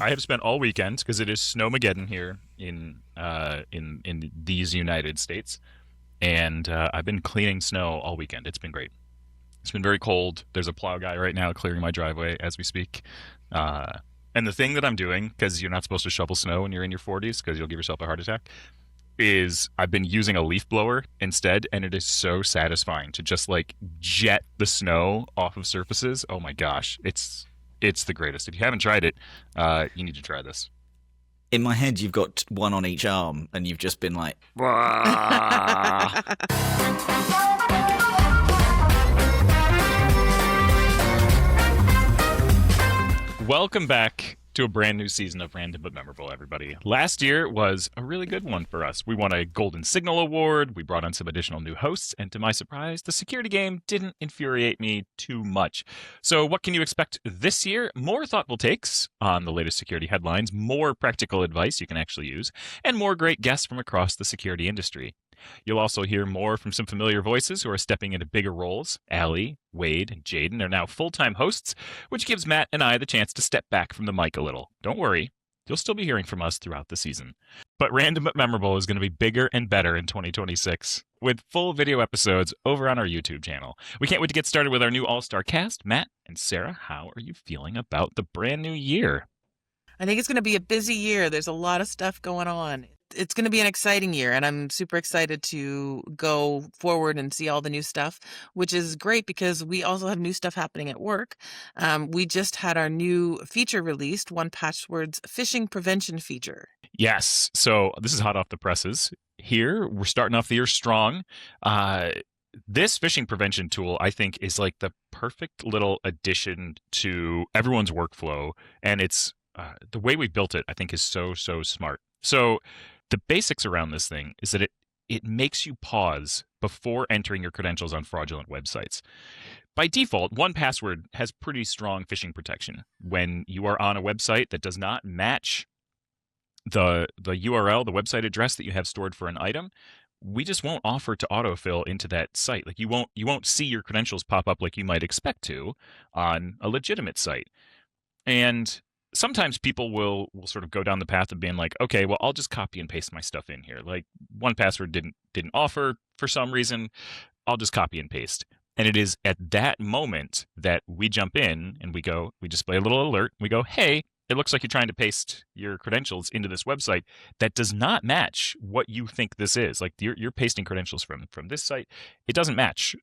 I have spent all weekend because it is snowmageddon here in these United States, and I've been cleaning snow all weekend. It's been great. It's been very cold. There's a plow guy right now clearing my driveway as we speak. Uh, and the thing that I'm doing, because you're not supposed to shovel snow when you're in your 40s because you'll give yourself a heart attack, is I've been using a leaf blower instead, and it is so satisfying to just like jet the snow off of surfaces. Oh my gosh, it's the greatest. If you haven't tried it, you need to try this. In my head, you've got one on each arm, and you've just been like, "Wah." Welcome back to a brand new season of Random but Memorable, everybody. Last year was a really good one for us. We won a Golden Signal Award, we brought on some additional new hosts, and to my surprise, the security game didn't infuriate me too much. So what can you expect this year? More thoughtful takes on the latest security headlines, more practical advice you can actually use, and more great guests from across the security industry. You'll also hear more from some familiar voices who are stepping into bigger roles. Allie, Wade, and Jaden are now full-time hosts, which gives Matt and I the chance to step back from the mic a little. Don't worry, you'll still be hearing from us throughout the season. But Random but Memorable is going to be bigger and better in 2026, with full video episodes over on our YouTube channel. We can't wait to get started with our new all-star cast. Matt and Sarah, how are you feeling about the brand new year? I think it's going to be a busy year. There's a lot of stuff going on. It's going to be an exciting year, and I'm super excited to go forward and see all the new stuff, which is great because we also have new stuff happening at work. We just had our new feature released, One Password's phishing prevention feature. Yes, so this is hot off the presses. Here, we're starting off the year strong. This phishing prevention tool, I think, is like the perfect little addition to everyone's workflow, and it's the way we built it, I think, is so smart. So the basics around this thing is that it makes you pause before entering your credentials on fraudulent websites. By default, 1Password has pretty strong phishing protection. When you are on a website that does not match the URL, the website address that you have stored for an item, we just won't offer to autofill into that site. Like you won't see your credentials pop up like you might expect to on a legitimate site. And sometimes people will sort of go down the path of being like, okay, well, I'll just copy and paste my stuff in here. Like 1Password didn't offer for some reason, I'll just copy and paste. And it is at that moment that we jump in and we display a little alert. We go, hey, it looks like you're trying to paste your credentials into this website that does not match what you think this is. Like you're pasting credentials from this site. It doesn't match.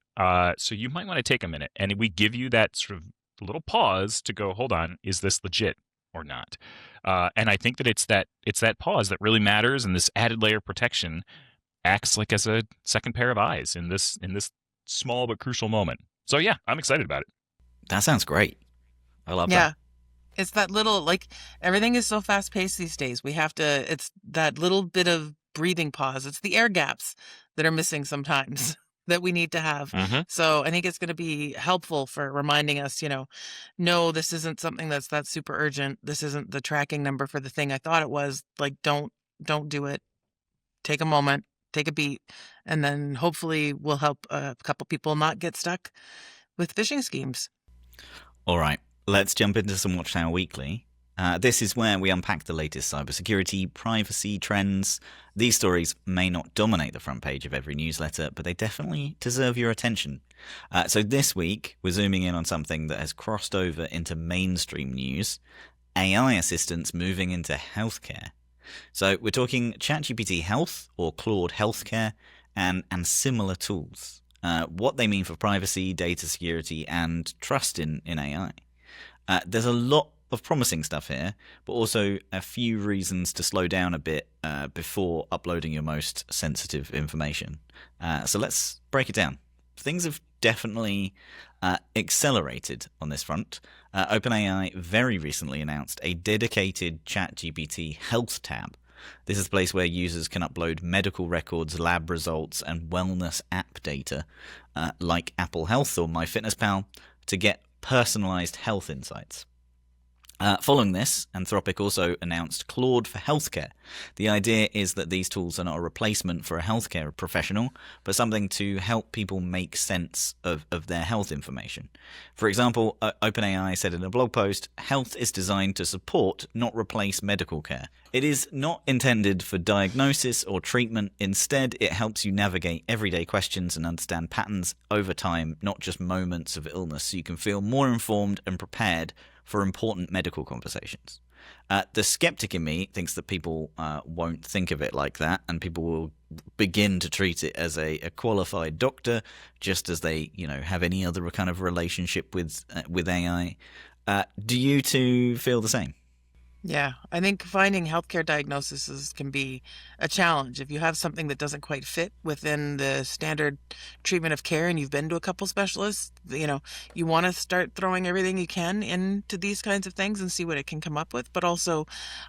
So you might want to take a minute, and we give you that sort of little pause to go, hold on, is this legit or not? And I think that it's that pause that really matters, and this added layer of protection acts like as a second pair of eyes in this small but crucial moment. So yeah, I'm excited about it. That sounds great. I love Yeah. that. It's that little, like, everything is so fast paced these days. It's that little bit of breathing pause. It's the air gaps that are missing sometimes that we need to have. Mm-hmm. So I think it's going to be helpful for reminding us, no, this isn't something that's super urgent. This isn't the tracking number for the thing I thought it was. Like, don't do it. Take a moment, take a beat, and then hopefully we'll help a couple people not get stuck with phishing schemes. All right, let's jump into some Watchtower Weekly. This is where we unpack the latest cybersecurity, privacy trends. These stories may not dominate the front page of every newsletter, but they definitely deserve your attention. So this week, we're zooming in on something that has crossed over into mainstream news: AI assistants moving into healthcare. So we're talking ChatGPT Health or Claude Healthcare and similar tools. What they mean for privacy, data security, and trust in AI. There's a lot of promising stuff here, but also a few reasons to slow down a bit before uploading your most sensitive information. So let's break it down. Things have definitely accelerated on this front. OpenAI very recently announced a dedicated ChatGPT Health tab. This is a place where users can upload medical records, lab results, and wellness app data, like Apple Health or MyFitnessPal, to get personalized health insights. Following this, Anthropic also announced Claude for healthcare. The idea is that these tools are not a replacement for a healthcare professional, but something to help people make sense of their health information. For example, OpenAI said in a blog post, "Health is designed to support, not replace medical care. It is not intended for diagnosis or treatment. Instead, it helps you navigate everyday questions and understand patterns over time, not just moments of illness, so you can feel more informed and prepared for important medical conversations." The skeptic in me thinks that people won't think of it like that, and people will begin to treat it as a qualified doctor, just as they, have any other kind of relationship with AI. Do you two feel the same? Yeah, I think finding healthcare diagnoses can be a challenge. If you have something that doesn't quite fit within the standard treatment of care and you've been to a couple specialists, you want to start throwing everything you can into these kinds of things and see what it can come up with. But also,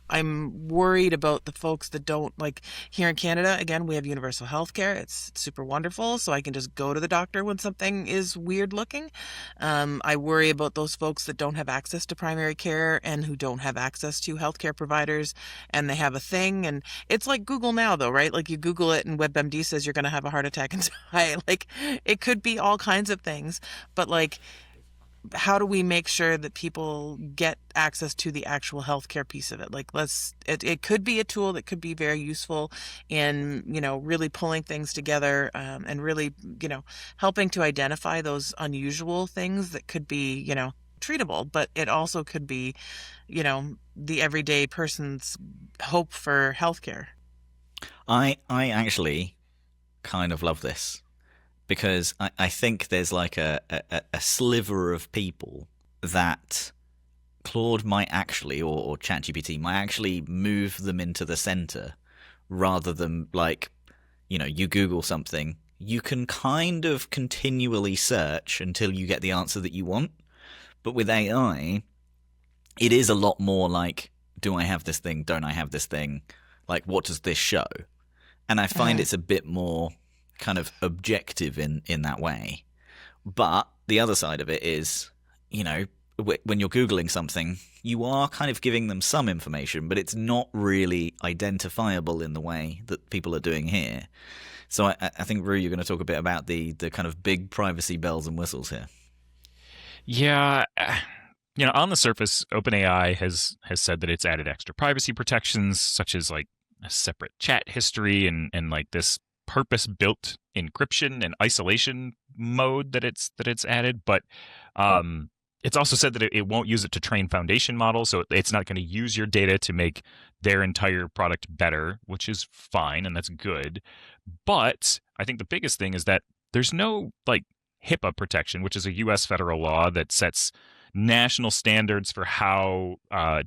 I'm worried about the folks that don't, like here in Canada, again, we have universal healthcare. It's super wonderful. So I can just go to the doctor when something is weird looking. I worry about those folks that don't have access to primary care and who don't have access to healthcare providers, and they have a thing, and it's like Google now though, right? Like you Google it and WebMD says you're going to have a heart attack and die. Like it could be all kinds of things, but like how do we make sure that people get access to the actual healthcare piece of it? Like it could be a tool that could be very useful in, really pulling things together, and really, helping to identify those unusual things that could be, treatable, but it also could be, the everyday person's hope for healthcare. I actually kind of love this because I think there's like a sliver of people that Claude might actually, or ChatGPT might actually move them into the center rather than like, you Google something, you can kind of continually search until you get the answer that you want. But with AI, it is a lot more like, do I have this thing? Don't I have this thing? Like, what does this show? And I find it's a bit more kind of objective in that way. But the other side of it is, when you're Googling something, you are kind of giving them some information, but it's not really identifiable in the way that people are doing here. So I think, Rue, you're going to talk a bit about the kind of big privacy bells and whistles here. Yeah, on the surface, OpenAI has said that it's added extra privacy protections, such as like a separate chat history and like this purpose-built encryption and isolation mode that it's added. But it's also said that it won't use it to train foundation models, so it's not going to use your data to make their entire product better, which is fine and that's good. But I think the biggest thing is that there's no like HIPAA protection, which is a U.S. federal law that sets national standards for how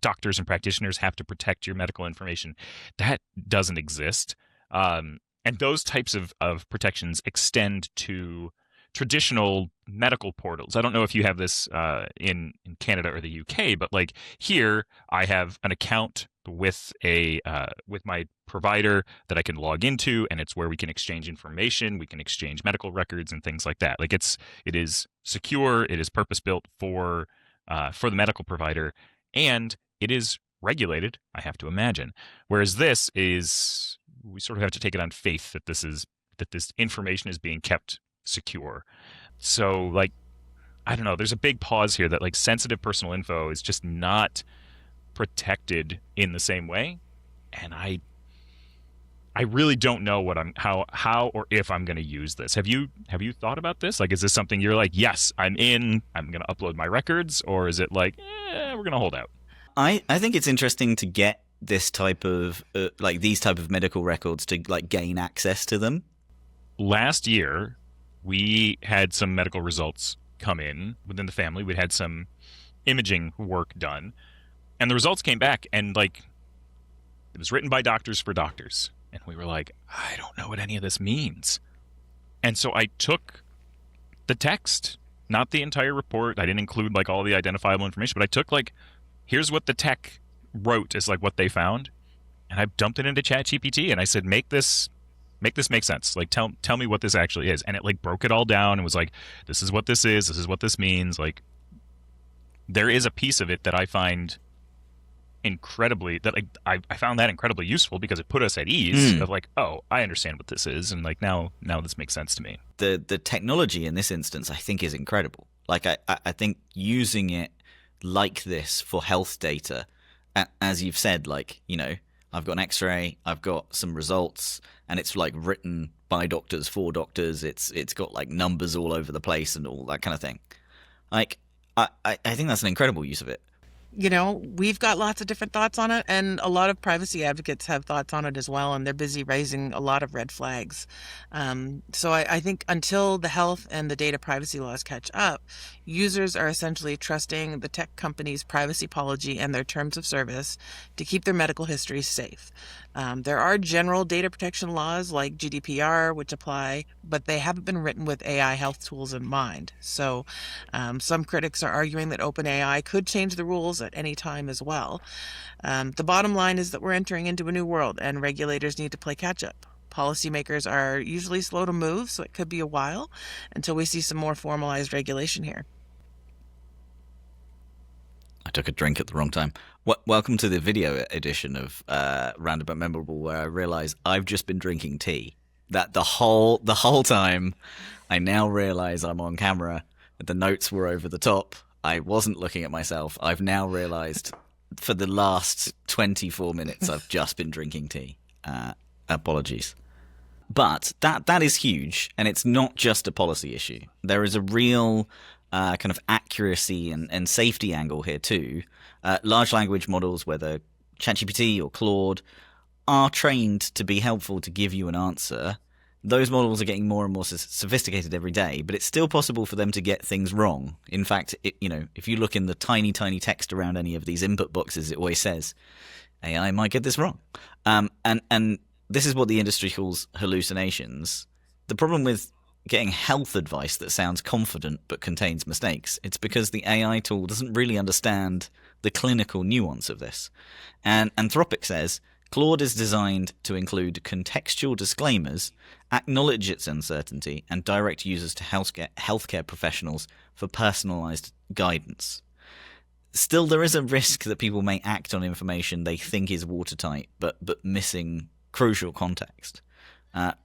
doctors and practitioners have to protect your medical information. That doesn't exist. And those types of protections extend to traditional medical portals. I don't know if you have this in Canada or the UK, but like here, I have an account with my provider that I can log into, and it's where we can exchange information, we can exchange medical records and things like that. Like it is secure, it is purpose built for the medical provider, and it is regulated, I have to imagine. Whereas this is, we sort of have to take it on faith that this information is being kept secure. So like, I don't know, there's a big pause here that like sensitive personal info is just not protected in the same way, and I really don't know how or if I'm going to use this. Have you thought about this? Like, is this something you're like, yes, I'm going to upload my records, or is it like, we're going to hold out? I think it's interesting to get this type of these type of medical records to like gain access to them. Last year, we had some medical results come in within the family. We had some imaging work done, and the results came back, and like it was written by doctors for doctors. And we were like, I don't know what any of this means. And so I took the text, not the entire report. I didn't include like all the identifiable information, but I took like, here's what the tech wrote is like what they found. And I dumped it into ChatGPT and I said, make this make sense. Like tell me what this actually is. And it like broke it all down and was like, this is what this is. This is what this means. Like there is a piece of it that I find incredibly that I found that incredibly useful because it put us at ease of like, oh, I understand what this is, and like now this makes sense to me. The technology in this instance, I think, is incredible. Like I think using it like this for health data, as you've said, like, you know, I've got an X-ray, I've got some results, and it's like written by doctors for doctors. It's got like numbers all over the place and all that kind of thing. Like I think that's an incredible use of it. You know, we've got lots of different thoughts on it, and a lot of privacy advocates have thoughts on it as well, and they're busy raising a lot of red flags. So I think until the health and the data privacy laws catch up, users are essentially trusting the tech company's privacy policy and their terms of service to keep their medical histories safe. There are general data protection laws like GDPR, which apply, but they haven't been written with AI health tools in mind. So some critics are arguing that OpenAI could change the rules at any time as well. The bottom line is that we're entering into a new world, and regulators need to play catch up. Policymakers are usually slow to move, so it could be a while until we see some more formalized regulation here. I took a drink at the wrong time. Welcome to the video edition of Roundabout Memorable, where I realize I've just been drinking tea. That the whole time, I now realize I'm on camera. The notes were over the top. I wasn't looking at myself. I've now realized for the last 24 minutes I've just been drinking tea. Apologies. But that is huge, and it's not just a policy issue. There is a real kind of accuracy and safety angle here too. Large language models, whether ChatGPT or Claude, are trained to be helpful to give you an answer. Those models are getting more and more sophisticated every day, but it's still possible for them to get things wrong. In fact, if you look in the tiny, tiny text around any of these input boxes, it always says, AI might get this wrong. And this is what the industry calls hallucinations. The problem with getting health advice that sounds confident but contains mistakes, it's because the AI tool doesn't really understand the clinical nuance of this. And Anthropic says, Claude is designed to include contextual disclaimers, acknowledge its uncertainty, and direct users to healthcare professionals for personalized guidance. Still, there is a risk that people may act on information they think is watertight, but missing crucial context.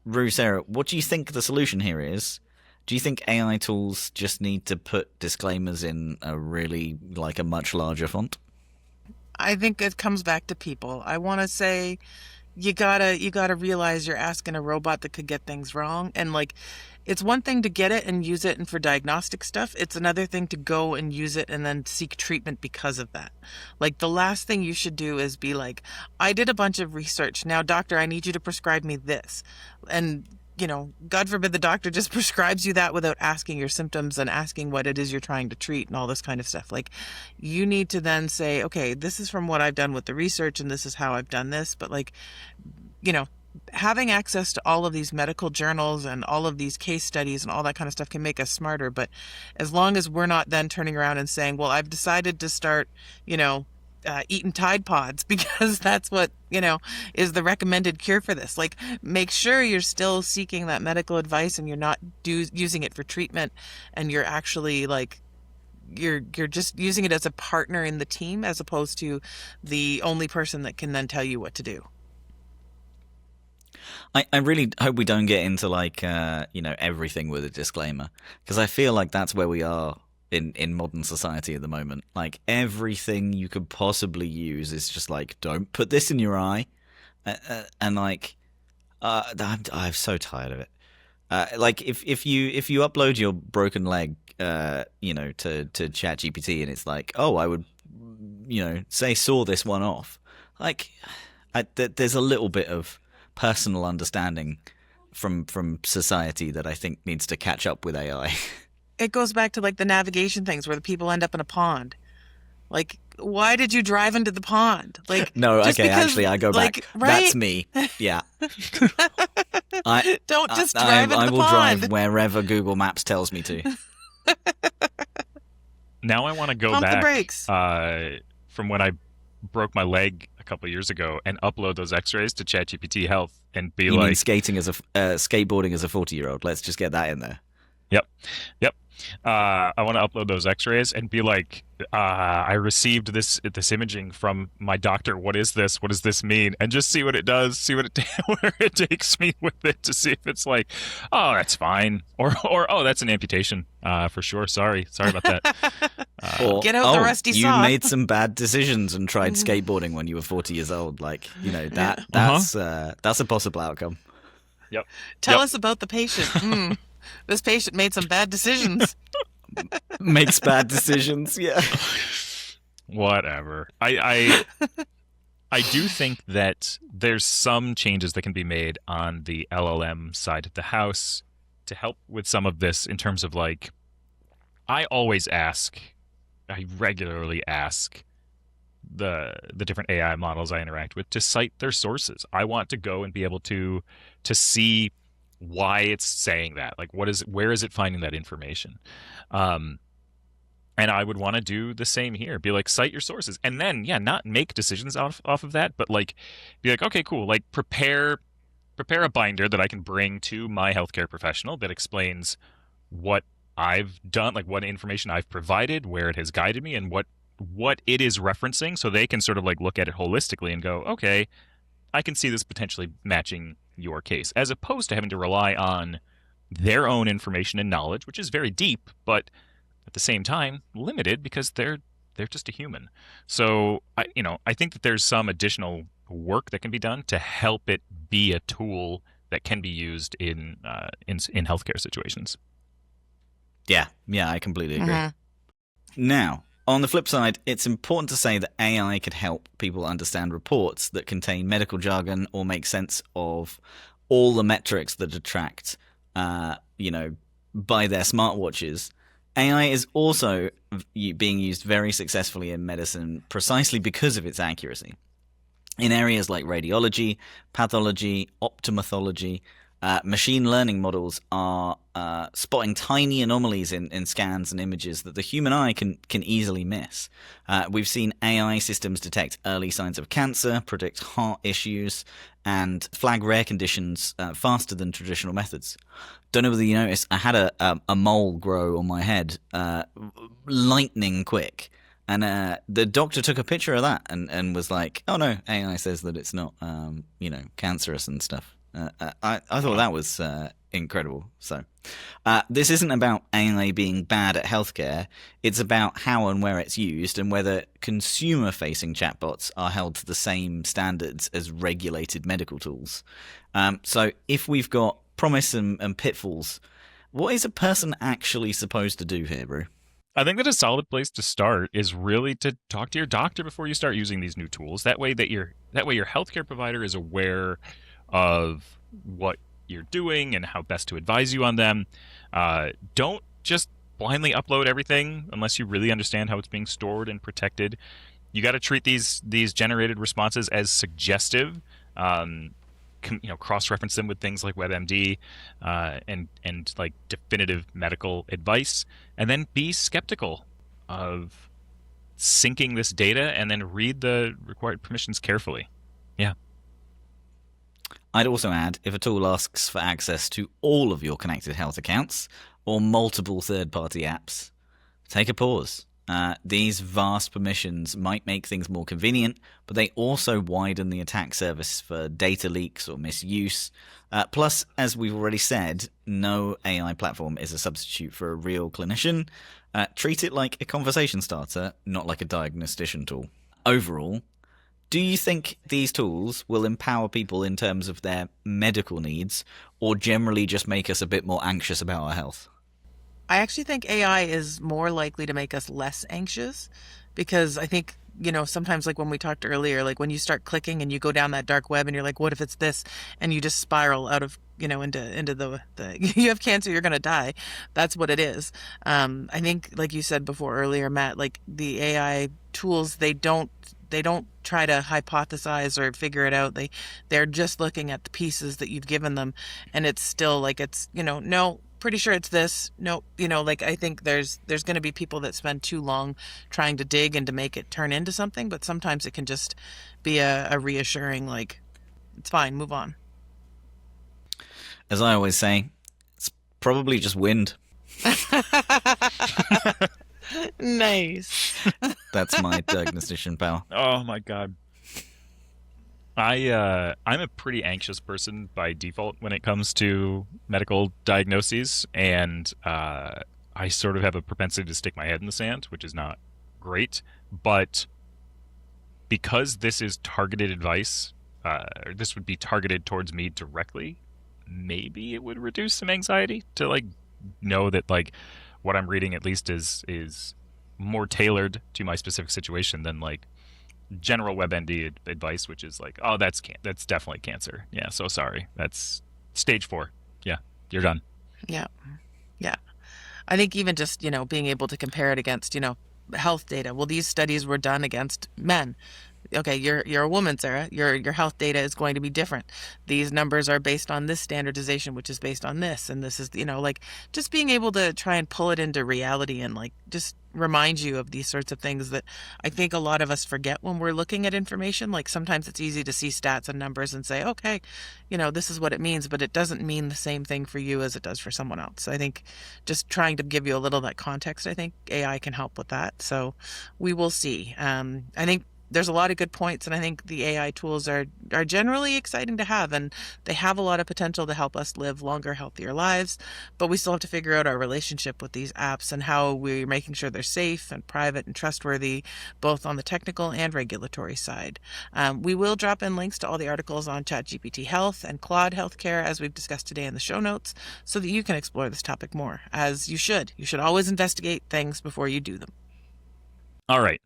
Rue, Sarah, what do you think the solution here is? Do you think AI tools just need to put disclaimers in a much larger font? I think it comes back to people. I want to say you gotta realize you're asking a robot that could get things wrong, and like, it's one thing to get it and use it and for diagnostic stuff. It's another thing to go and use it and then seek treatment because of that. Like, the last thing you should do is be like, I did a bunch of research. Now, doctor, I need you to prescribe me this. And, God forbid the doctor just prescribes you that without asking your symptoms and asking what it is you're trying to treat and all this kind of stuff. Like, you need to then say, okay, this is from what I've done with the research and this is how I've done this. But like, having access to all of these medical journals and all of these case studies and all that kind of stuff can make us smarter. But as long as we're not then turning around and saying, well, I've decided to start, eating Tide Pods because that's what, is the recommended cure for this. Like, make sure you're still seeking that medical advice and you're not using it for treatment, and you're actually like, you're just using it as a partner in the team as opposed to the only person that can then tell you what to do. I really hope we don't get into everything with a disclaimer, because I feel like that's where we are in modern society at the moment. Like, everything you could possibly use is just like, don't put this in your eye, and I'm so tired of it. Like, if you upload your broken leg, to ChatGPT, and it's like, oh, I would, say saw this one off. Like, there's a little bit of personal understanding from society that I think needs to catch up with AI. It goes back to like the navigation things where the people end up in a pond. Like, why did you drive into the pond? Like, no, okay, because, actually, I go back. Right? That's me. Yeah. Don't just drive into the pond. I will drive wherever Google Maps tells me to. Now I want to go Pump back the brakes. From when I broke my leg a couple of years ago and upload those X-rays to ChatGPT Health and be you like, mean skateboarding as a 40-year-old? Let's just get that in there. Yep. Yep. I want to upload those X-rays and be like, I received this imaging from my doctor. What is this? What does this mean? And just see what it does. See what it where it takes me with it to see if it's like, oh, that's fine, or oh, that's an amputation. For sure. Sorry about that. Or, Get out the rusty you saw. made some bad decisions and tried skateboarding when you were 40 years old. Like, that's a possible outcome. Yep. Tell Yep. us about the patient. This patient made some bad decisions. Makes bad decisions, yeah. Whatever. I do think that there's some changes that can be made on the LLM side of the house to help with some of this in terms of like, I regularly ask the different AI models I interact with to cite their sources. I want to go and be able to see why it's saying that. Like, where is it finding that information? And I would want to do the same here. Be like, cite your sources, and then not make decisions off of that, but like, be like, okay, cool. Like, prepare a binder that I can bring to my healthcare professional that explains what I've done, like what information I've provided, where it has guided me, and what it is referencing, so they can sort of like look at it holistically and go, okay, I can see this potentially matching your case, as opposed to having to rely on their own information and knowledge, which is very deep, but at the same time limited because they're just a human. So I think that there's some additional work that can be done to help it be a tool that can be used in healthcare situations. Yeah, I completely agree. Mm-hmm. Now, on the flip side, it's important to say that AI could help people understand reports that contain medical jargon or make sense of all the metrics that are tracked, by their smartwatches. AI is also being used very successfully in medicine precisely because of its accuracy. In areas like radiology, pathology, optometrology, machine learning models are spotting tiny anomalies in scans and images that the human eye can easily miss. We've seen AI systems detect early signs of cancer, predict heart issues, and flag rare conditions faster than traditional methods. Don't know whether you noticed, I had a mole grow on my head lightning quick. And the doctor took a picture of that and was like, oh no, AI says that it's not, cancerous and stuff. I thought that was incredible. So this isn't about AI being bad at healthcare. It's about how and where it's used and whether consumer-facing chatbots are held to the same standards as regulated medical tools. So if we've got promise and pitfalls, what is a person actually supposed to do here, Brew? I think that a solid place to start is really to talk to your doctor before you start using these new tools. That way your healthcare provider is aware of what you're doing and how best to advise you on them. Don't just blindly upload everything unless you really understand how it's being stored and protected. You got to treat these generated responses as suggestive. Cross-reference them with things like WebMD and like definitive medical advice, and then be skeptical of syncing this data, and then read the required permissions carefully. Yeah. I'd also add, if a tool asks for access to all of your connected health accounts or multiple third-party apps, take a pause. These vast permissions might make things more convenient, but they also widen the attack surface for data leaks or misuse. Plus, as we've already said, no AI platform is a substitute for a real clinician. Treat it like a conversation starter, not like a diagnostician tool. Overall, do you think these tools will empower people in terms of their medical needs, or generally just make us a bit more anxious about our health? I actually think AI is more likely to make us less anxious, because I think, sometimes like when we talked earlier, like when you start clicking and you go down that dark web and you're like, what if it's this? And you just spiral out of, into the you have cancer, you're going to die. That's what it is. I think, like you said before earlier, Matt, like the AI tools, they don't try to hypothesize or figure it out. They're just looking at the pieces that you've given them, and it's still like, it's, no, pretty sure it's this. No, like I think there's going to be people that spend too long trying to dig and to make it turn into something, but sometimes it can just be a reassuring, like, it's fine, move on. As I always say, it's probably just wind. Nice. That's my diagnostician pal. Oh my god. I'm a pretty anxious person by default when it comes to medical diagnoses, and I sort of have a propensity to stick my head in the sand, which is not great. But because this is targeted advice, or this would be targeted towards me directly, maybe it would reduce some anxiety to like know that like what I'm reading at least is more tailored to my specific situation than like general WebMD advice, which is like, oh, that's definitely cancer. Yeah, so sorry, that's stage 4. Yeah, you're done. Yeah. Yeah. I think even just, being able to compare it against, health data. Well, these studies were done against men. Okay, you're a woman, Sarah. Your health data is going to be different. These numbers are based on this standardization, which is based on this, and this is, like just being able to try and pull it into reality and like just remind you of these sorts of things that I think a lot of us forget when we're looking at information. Like sometimes it's easy to see stats and numbers and say, okay, this is what it means, but it doesn't mean the same thing for you as it does for someone else. I think just trying to give you a little of that context, I think AI can help with that. So we will see. I think there's a lot of good points, and I think the AI tools are generally exciting to have, and they have a lot of potential to help us live longer, healthier lives. But we still have to figure out our relationship with these apps and how we're making sure they're safe and private and trustworthy, both on the technical and regulatory side. We will drop in links to all the articles on ChatGPT Health and Claude Healthcare, as we've discussed today in the show notes, so that you can explore this topic more, as you should. You should always investigate things before you do them. All right.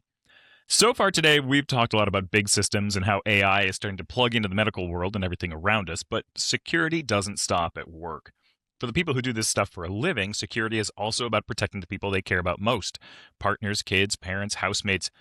So far today, we've talked a lot about big systems and how AI is starting to plug into the medical world and everything around us, but security doesn't stop at work. For the people who do this stuff for a living, security is also about protecting the people they care about most: partners, kids, parents, housemates.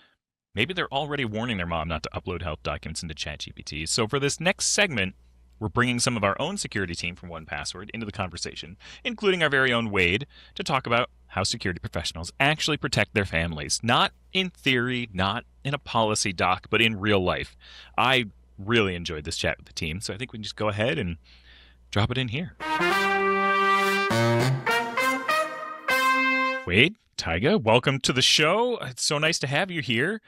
Maybe they're already warning their mom not to upload health documents into ChatGPT. So for this next segment, we're bringing some of our own security team from 1Password into the conversation, including our very own Wade, to talk about how security professionals actually protect their families. Not in theory, not in a policy doc, but in real life. I really enjoyed this chat with the team, so I think we can just go ahead and drop it in here. Wade, Tyga, welcome to the show. It's so nice to have you here.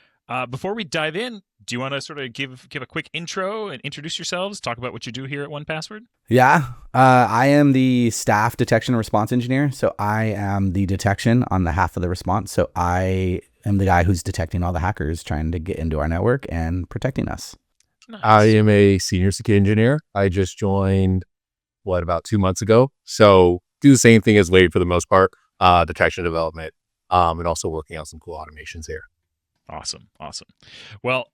Before we dive in, do you want to sort of give a quick intro and introduce yourselves, talk about what you do here at 1Password? Yeah, I am the staff detection and response engineer. So I am the detection on the half of the response. So I am the guy who's detecting all the hackers trying to get into our network and protecting us. Nice. I am a senior security engineer. I just joined, about 2 months ago. So do the same thing as Wade for the most part, detection development, and also working out some cool automations here. Awesome. Well,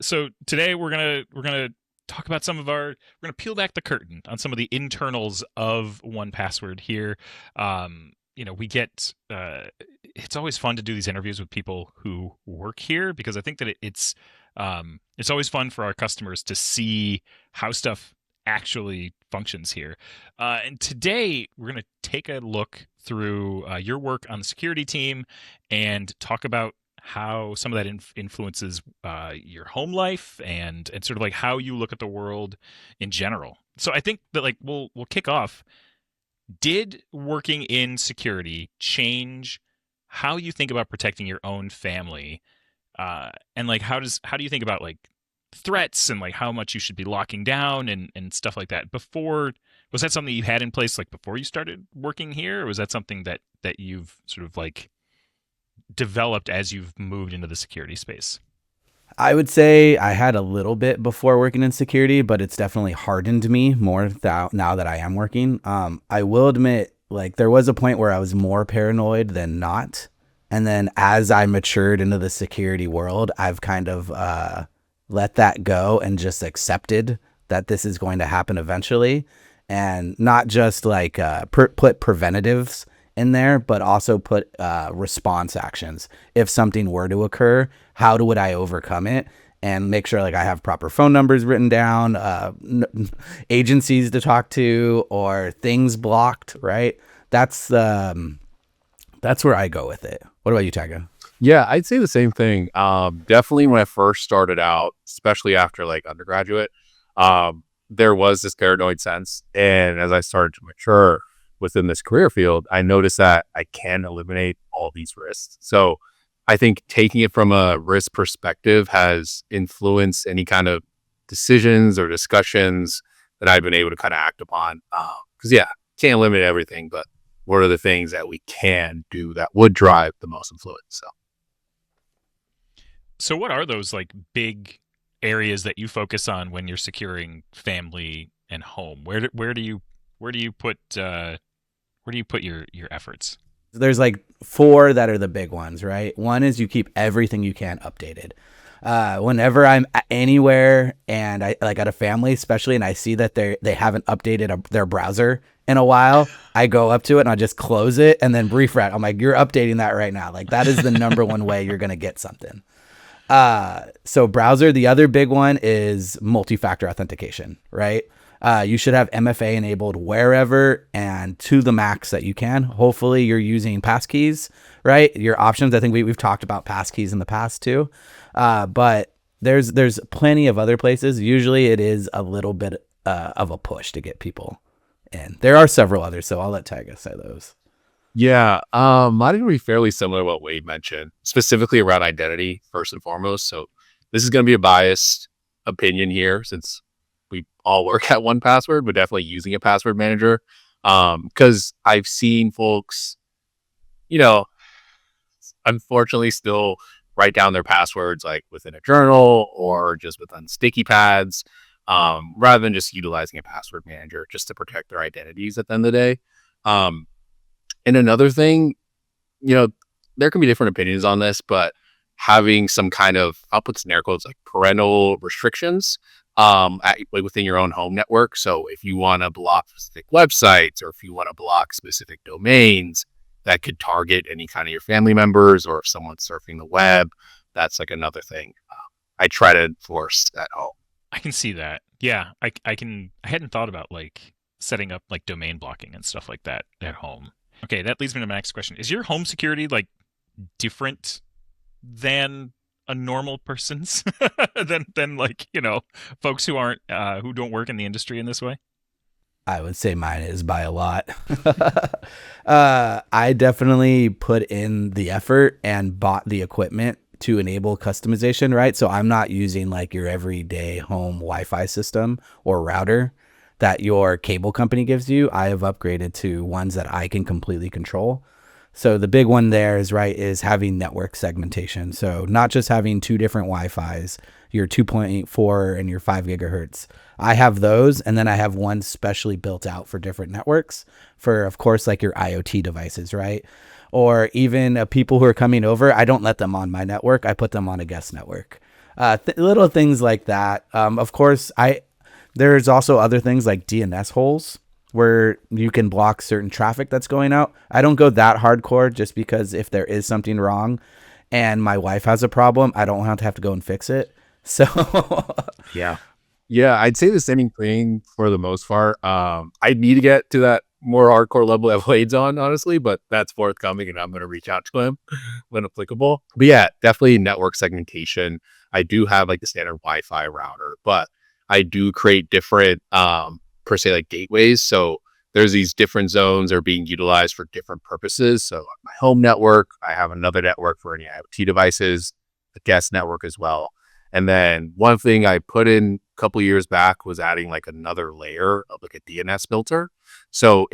so today we're gonna talk about we're gonna peel back the curtain on some of the internals of 1Password here. We get it's always fun to do these interviews with people who work here, because I think that it's always fun for our customers to see how stuff actually functions here. And today we're going to take a look through your work on the security team and talk about how some of that influences your home life and sort of like how you look at the world in general. So I think that like we'll kick off. Did working in security change how you think about protecting your own family? And like how do you think about like threats and like how much you should be locking down and stuff like that? Was that something you had in place like before you started working here, or was that something that you've sort of like developed as you've moved into the security space? I would say I had a little bit before working in security, but it's definitely hardened me more now that I am working. I will admit, like, there was a point where I was more paranoid than not. And then as I matured into the security world, I've kind of let that go and just accepted that this is going to happen eventually. And not just like put preventatives in there, but also put response actions. If something were to occur, how would I overcome it? And make sure like I have proper phone numbers written down, agencies to talk to, or things blocked, right? That's where I go with it. What about you, Tyga? Yeah, I'd say the same thing. Definitely when I first started out, especially after like undergraduate, there was this paranoid sense. And as I started to mature within this career field, I noticed that I can eliminate all these risks. So I think taking it from a risk perspective has influenced any kind of decisions or discussions that I've been able to kind of act upon. Because can't eliminate everything, but what are the things that we can do that would drive the most influence? So what are those like big areas that you focus on when you're securing family and home? Where do you put your efforts? There's like 4 that are the big ones, right? One is you keep everything you can updated. Whenever I'm anywhere and I like at a family, especially, and I see that they haven't updated their browser in a while, I go up to it and I just close it and then refresh. I'm like, you're updating that right now. Like that is the number one way you're gonna get something. So browser. The other big one is multi-factor authentication, right? You should have MFA enabled wherever and to the max that you can. Hopefully you're using passkeys, right? Your options. I think we've talked about passkeys in the past too. But there's plenty of other places. Usually it is a little bit of a push to get people in. There are several others, so I'll let Tyga say those. Yeah, mine would be fairly similar to what Wade mentioned, specifically around identity first and foremost. So this is going to be a biased opinion here since we all work at 1Password, but definitely using a password manager. Because I've seen folks, unfortunately still write down their passwords like within a journal or just within sticky pads, rather than just utilizing a password manager just to protect their identities at the end of the day. And another thing, there can be different opinions on this, but having some kind of, I'll put some air quotes, like parental restrictions within your own home network. So if you want to block specific websites or if you want to block specific domains that could target any kind of your family members or if someone's surfing the web, that's like another thing I try to enforce at home. I can see that. Yeah, I hadn't thought about like setting up like domain blocking and stuff like that at home. Okay, that leads me to my next question. Is your home security like different than a normal person's than like, folks who aren't who don't work in the industry in this way? I would say mine is by a lot. I definitely put in the effort and bought the equipment to enable customization, right? So I'm not using like your everyday home Wi-Fi system or router that your cable company gives you. I have upgraded to ones that I can completely control. So the big one there is having network segmentation. So not just having 2 different Wi-Fis, your 2.4 and your 5 gigahertz. I have those, and then I have one specially built out for different networks for, of course, like your IoT devices, right? Or even people who are coming over, I don't let them on my network. I put them on a guest network. Little things like that. Of course, there's also other things like DNS holes where you can block certain traffic that's going out. I don't go that hardcore just because if there is something wrong and my wife has a problem, I don't have to go and fix it. So yeah, I'd say the same thing for the most part. I need to get to that more hardcore level that Wade's on, honestly, but that's forthcoming and I'm going to reach out to him when applicable. But yeah, definitely network segmentation. I do have like the standard Wi-Fi router, but I do create different, per se, like gateways. So there's these different zones that are being utilized for different purposes. So my home network, I have another network for any IoT devices, a guest network as well. And then one thing I put in a couple years back was adding like another layer of like a DNS filter. So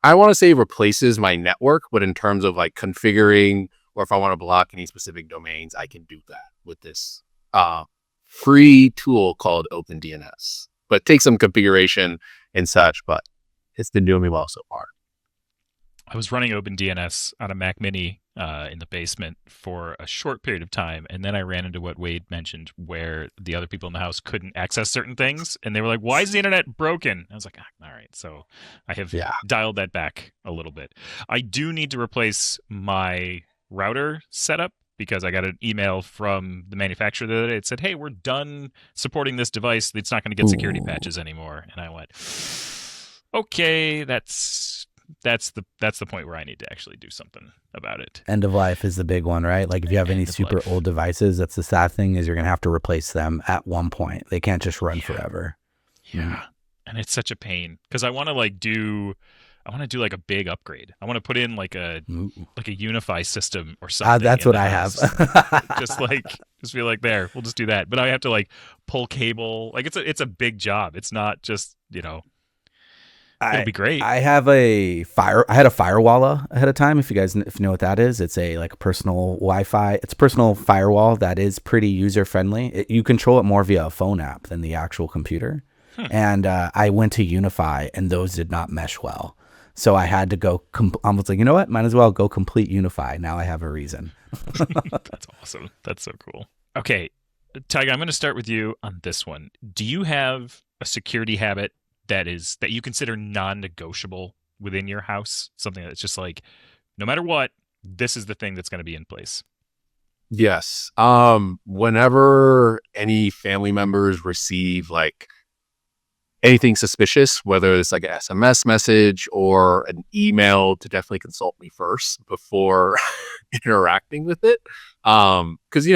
I want to say replaces my network, but in terms of like configuring or if I want to block any specific domains, I can do that with this free tool called OpenDNS. But it takes some configuration and such, but it's been doing me well so far. I was running OpenDNS on a Mac Mini in the basement for a short period of time, and then I ran into what Wade mentioned, where the other people in the house couldn't access certain things, and they were like, "Why is the internet broken?" I was like, "All right." So I have dialed that back a little bit. I do need to replace my router setup because I got an email from the manufacturer the other day. It said, "Hey, we're done supporting this device. It's not going to get security patches anymore." And I went, "Okay, that's the point where I need to actually do something about it." End of life is the big one, right? Like if you have any super old devices, that's the sad thing is you're going to have to replace them at one point. They can't just run forever. Yeah. And it's such a pain because I want to like do want to do like a big upgrade. I want to put in like a Ooh. Unify system or something. That's in what the I house. have. just be like, there, we'll just do that. But I have to like pull cable. Like it's a big job. It's not just, it'll I be great. I have I had a firewall ahead of time. If you know what that is, it's a like personal Wi-Fi. It's a personal firewall that is pretty user friendly. You control it more via a phone app than the actual computer. And I went to Unify, and those did not mesh well. So I had to go. I was like, you know what? Might as well go complete Unify. Now I have a reason. That's awesome. That's so cool. Okay, Tyga, I'm going to start with you on this one. Do you have a security habit that you consider non-negotiable within your house? Something that's just like, no matter what, this is the thing that's going to be in place. Yes. Whenever any family members receive like anything suspicious, whether it's like an SMS message or an email, to definitely consult me first before interacting with it. Because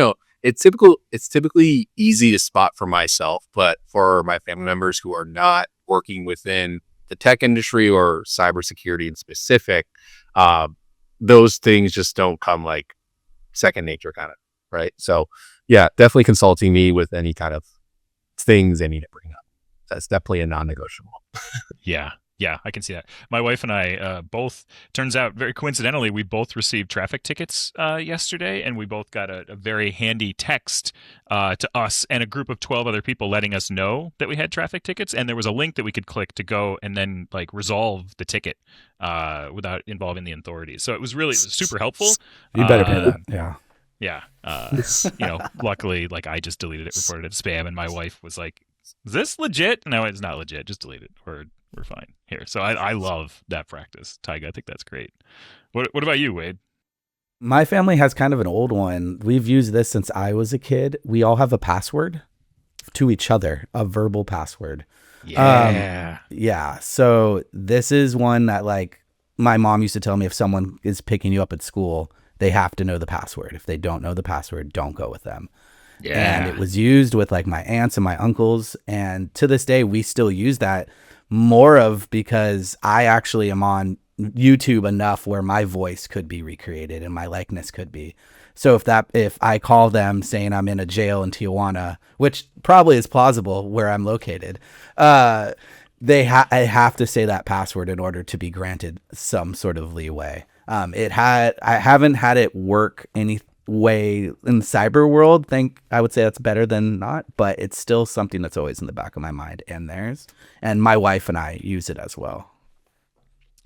it's typically easy to spot for myself, but for my family members who are not working within the tech industry or cybersecurity in specific, those things just don't come like second nature kind of, right? So yeah, definitely consulting me with any kind of things they need to bring up. That's definitely a non-negotiable. Yeah, I can see that. My wife and I both, turns out very coincidentally, we both received traffic tickets yesterday, and we both got a very handy text to us and a group of 12 other people letting us know that we had traffic tickets, and there was a link that we could click to go and then like resolve the ticket without involving the authorities. So it was super helpful. You better pay that. Yeah. Yeah. Luckily, like I just deleted it, reported it as spam, and my wife was like, is this legit? No, it's not legit. Just delete it. We're fine here. So I love that practice, Tyga. I think that's great. What about you, Wade? My family has kind of an old one. We've used this since I was a kid. We all have a password to each other, a verbal password. Yeah. Yeah. So this is one that like my mom used to tell me, if someone is picking you up at school, they have to know the password. If they don't know the password, don't go with them. Yeah. And it was used with like my aunts and my uncles. And to this day, we still use that more of because I actually am on YouTube enough where my voice could be recreated and my likeness could be. So if I call them saying I'm in a jail in Tijuana, which probably is plausible where I'm located, I have to say that password in order to be granted some sort of leeway. I haven't had it work any way in the cyber world. I would say that's better than not, but it's still something that's always in the back of my mind and theirs. And my wife and I use it as well.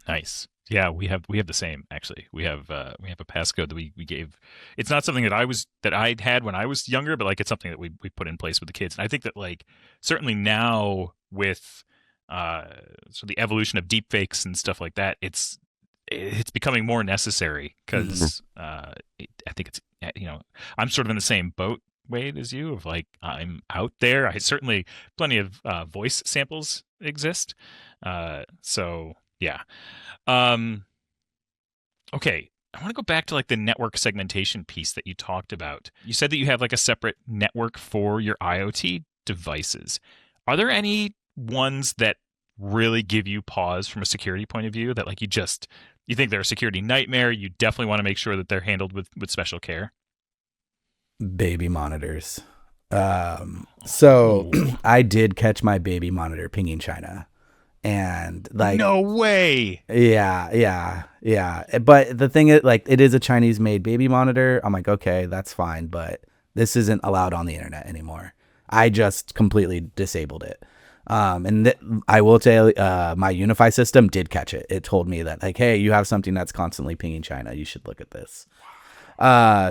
Nice. Yeah, we have the same actually. We have a passcode that we gave. It's not something that I'd had when I was younger, but like it's something that we put in place with the kids. And I think that like certainly now with so the evolution of deepfakes and stuff like that, it's becoming more necessary because I think it's I'm sort of in the same boat, Wade, as you, of like I'm out there. I certainly plenty of voice samples exist. So yeah. Okay. I want to go back to like the network segmentation piece that you talked about. You said that you have like a separate network for your IoT devices. Are there any ones that really give you pause from a security point of view that like you think they're a security nightmare? You definitely want to make sure that they're handled with special care? Baby monitors. So I did catch my baby monitor pinging China. And like, no way. Yeah. But the thing is, like, it is a Chinese made baby monitor. I'm like, okay, that's fine, but this isn't allowed on the internet anymore. I just completely disabled it. I will tell my Unify system did catch it. It told me that like, hey, you have something that's constantly pinging China. You should look at this.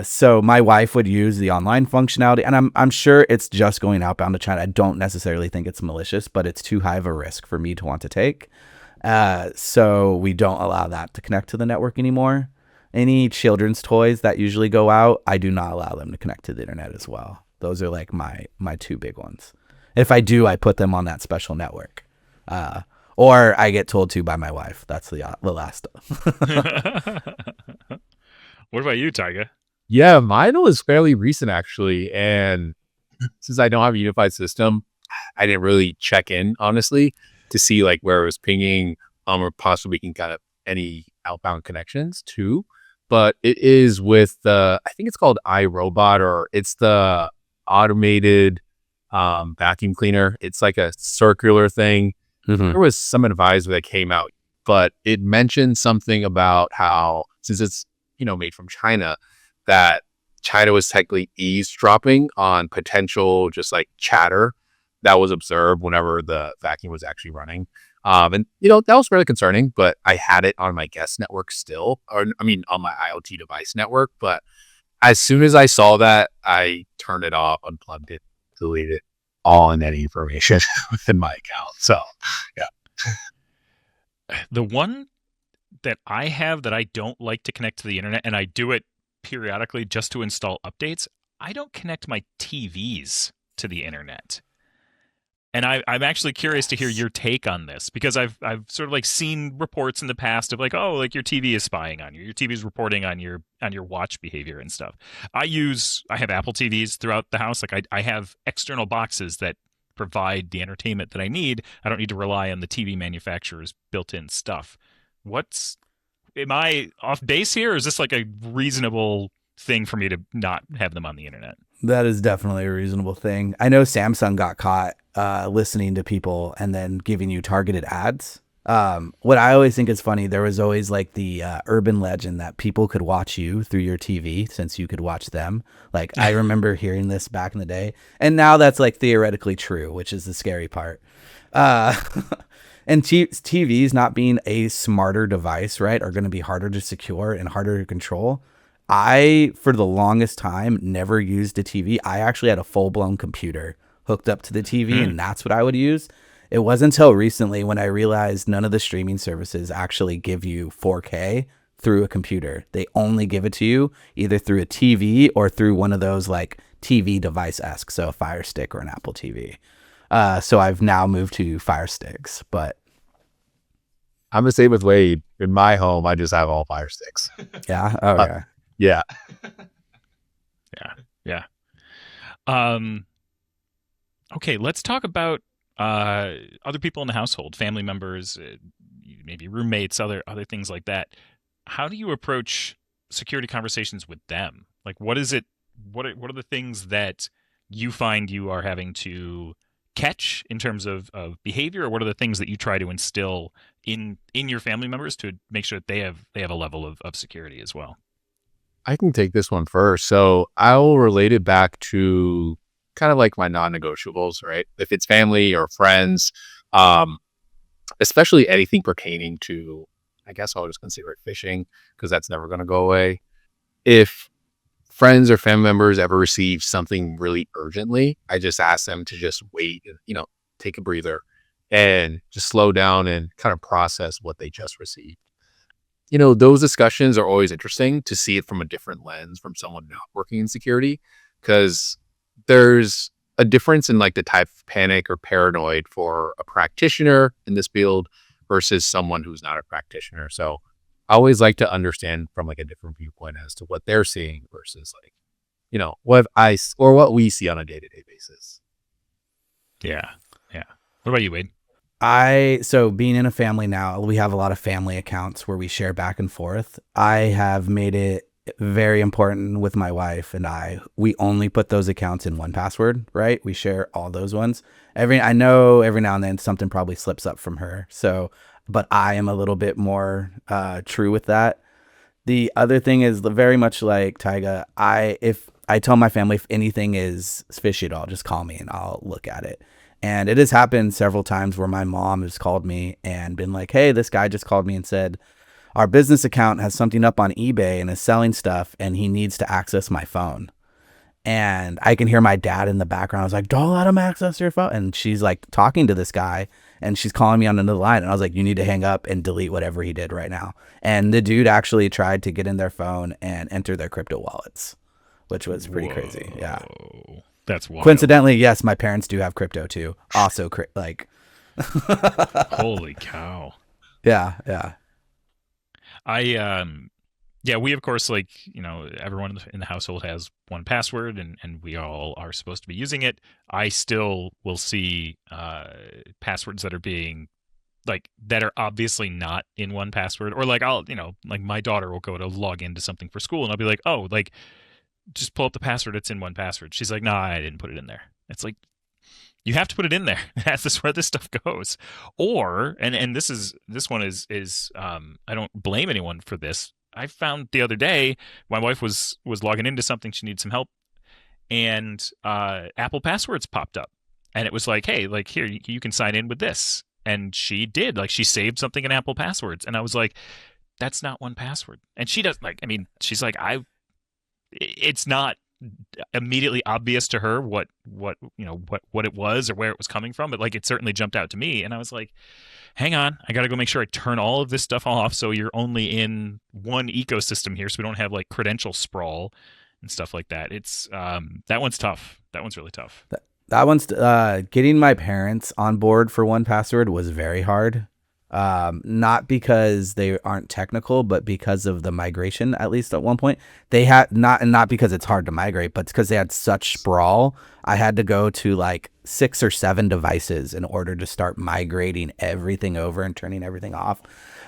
So my wife would use the online functionality, and I'm sure it's just going outbound to China. I don't necessarily think it's malicious, but it's too high of a risk for me to want to take. So we don't allow that to connect to the network anymore. Any children's toys that usually go out, I do not allow them to connect to the internet as well. Those are like my two big ones. If I do, I put them on that special network. Or I get told to by my wife. That's the last. What about you, Tyga? Yeah, mine was fairly recent actually. And since I don't have a unified system, I didn't really check in, honestly, to see like where it was pinging. or possibly can kind of any outbound connections too. But it is with I think it's called iRobot, or it's the automated vacuum cleaner. It's like a circular thing. Mhm. There was some advisor that came out, but it mentioned something about how, since it's, made from China, that China was technically eavesdropping on potential just like chatter that was observed whenever the vacuum was actually running. And that was really concerning, but I had it on my guest network still, or I mean, on my IoT device network. But as soon as I saw that, I turned it off, unplugged it, deleted all and any information within my account. So, yeah. The one that I have that I don't like to connect to the internet, and I do it periodically just to install updates, I don't connect my TVs to the internet. And I'm actually curious to hear your take on this, because I've sort of like seen reports in the past of like, oh, like your TV is spying on you, your TV is reporting on your watch behavior and stuff. I have Apple TVs throughout the house. Like I have external boxes that provide the entertainment that I need. I don't need to rely on the TV manufacturer's built-in stuff. Am I off base here, or is this like a reasonable thing for me to not have them on the internet? That is definitely a reasonable thing. I know Samsung got caught listening to people and then giving you targeted ads. What I always think is funny, there was always like the urban legend that people could watch you through your TV since you could watch them. Like I remember hearing this back in the day, and now that's like theoretically true, which is the scary part. And TVs not being a smarter device, right, are going to be harder to secure and harder to control. I, for the longest time, never used a TV. I actually had a full-blown computer hooked up to the TV, and that's what I would use. It wasn't until recently when I realized none of the streaming services actually give you 4K through a computer. They only give it to you either through a TV or through one of those like TV device-esque, so a Fire Stick or an Apple TV. So I've now moved to Fire Sticks, but I'm the same with Wade. In my home, I just have all Fire Sticks. yeah. Okay. Yeah. Yeah. Okay, let's talk about other people in the household, family members, maybe roommates, other things like that. How do you approach security conversations with them? Like, what is it? What are the things that you find you are having to catch in terms of behavior, or what are the things that you try to instill in your family members to make sure that they have a level of security as well? I can take this one first. So I'll relate it back to kind of like my non-negotiables, right? If it's family or friends, especially anything pertaining to, I guess I'll just consider it phishing, because that's never going to go away. If friends or family members ever receive something really urgently, I just ask them to just wait and, take a breather and just slow down and kind of process what they just received. Those discussions are always interesting to see it from a different lens from someone not working in security, because there's a difference in like the type of panic or paranoid for a practitioner in this field versus someone who's not a practitioner. So I always like to understand from like a different viewpoint as to what they're seeing versus like, what we see on a day-to-day basis. Yeah. What about you, Wade? So being in a family now, we have a lot of family accounts where we share back and forth. I have made it very important with my wife and we only put those accounts in 1Password, right? We share all those ones. I know every now and then something probably slips up from her. So, but I am a little bit more true with that. The other thing is very much like Tyga. If I tell my family if anything is fishy at all, just call me and I'll look at it. And it has happened several times where my mom has called me and been like, hey, this guy just called me and said, our business account has something up on eBay and is selling stuff and he needs to access my phone. And I can hear my dad in the background. I was like, don't let him access your phone. And she's like talking to this guy and she's calling me on another line. And I was like, you need to hang up and delete whatever he did right now. And the dude actually tried to get in their phone and enter their crypto wallets, which was pretty crazy. Yeah. That's wild. Coincidentally, yes, my parents do have crypto too. Also, holy cow. Yeah. We of course, everyone in the household has 1Password, and we all are supposed to be using it. I still will see passwords that are being like that are obviously not in 1Password, or like I'll, like my daughter will go to log into something for school and I'll be like, oh, like just pull up the password. It's in 1Password. She's like, no, I didn't put it in there. It's like, you have to put it in there. That's where this stuff goes. Or, and this one is I don't blame anyone for this. I found the other day my wife was logging into something, she needed some help, and Apple Passwords popped up, and it was like, hey, like here you can sign in with this, and she did, like she saved something in Apple Passwords, and I was like, that's not 1Password, and she does, like, I mean, she's like, it's not immediately obvious to her what it was or where it was coming from, but like it certainly jumped out to me, and I was like, hang on, I gotta go make sure I turn all of this stuff off so you're only in one ecosystem here, so we don't have like credential sprawl and stuff like that. It's that one's tough. That one's really tough. That one's getting my parents on board for 1Password was very hard. Not because they aren't technical, but because of the migration. At least at one point, they had not because it's hard to migrate, but because they had such sprawl. I had to go to like 6 or 7 devices in order to start migrating everything over and turning everything off.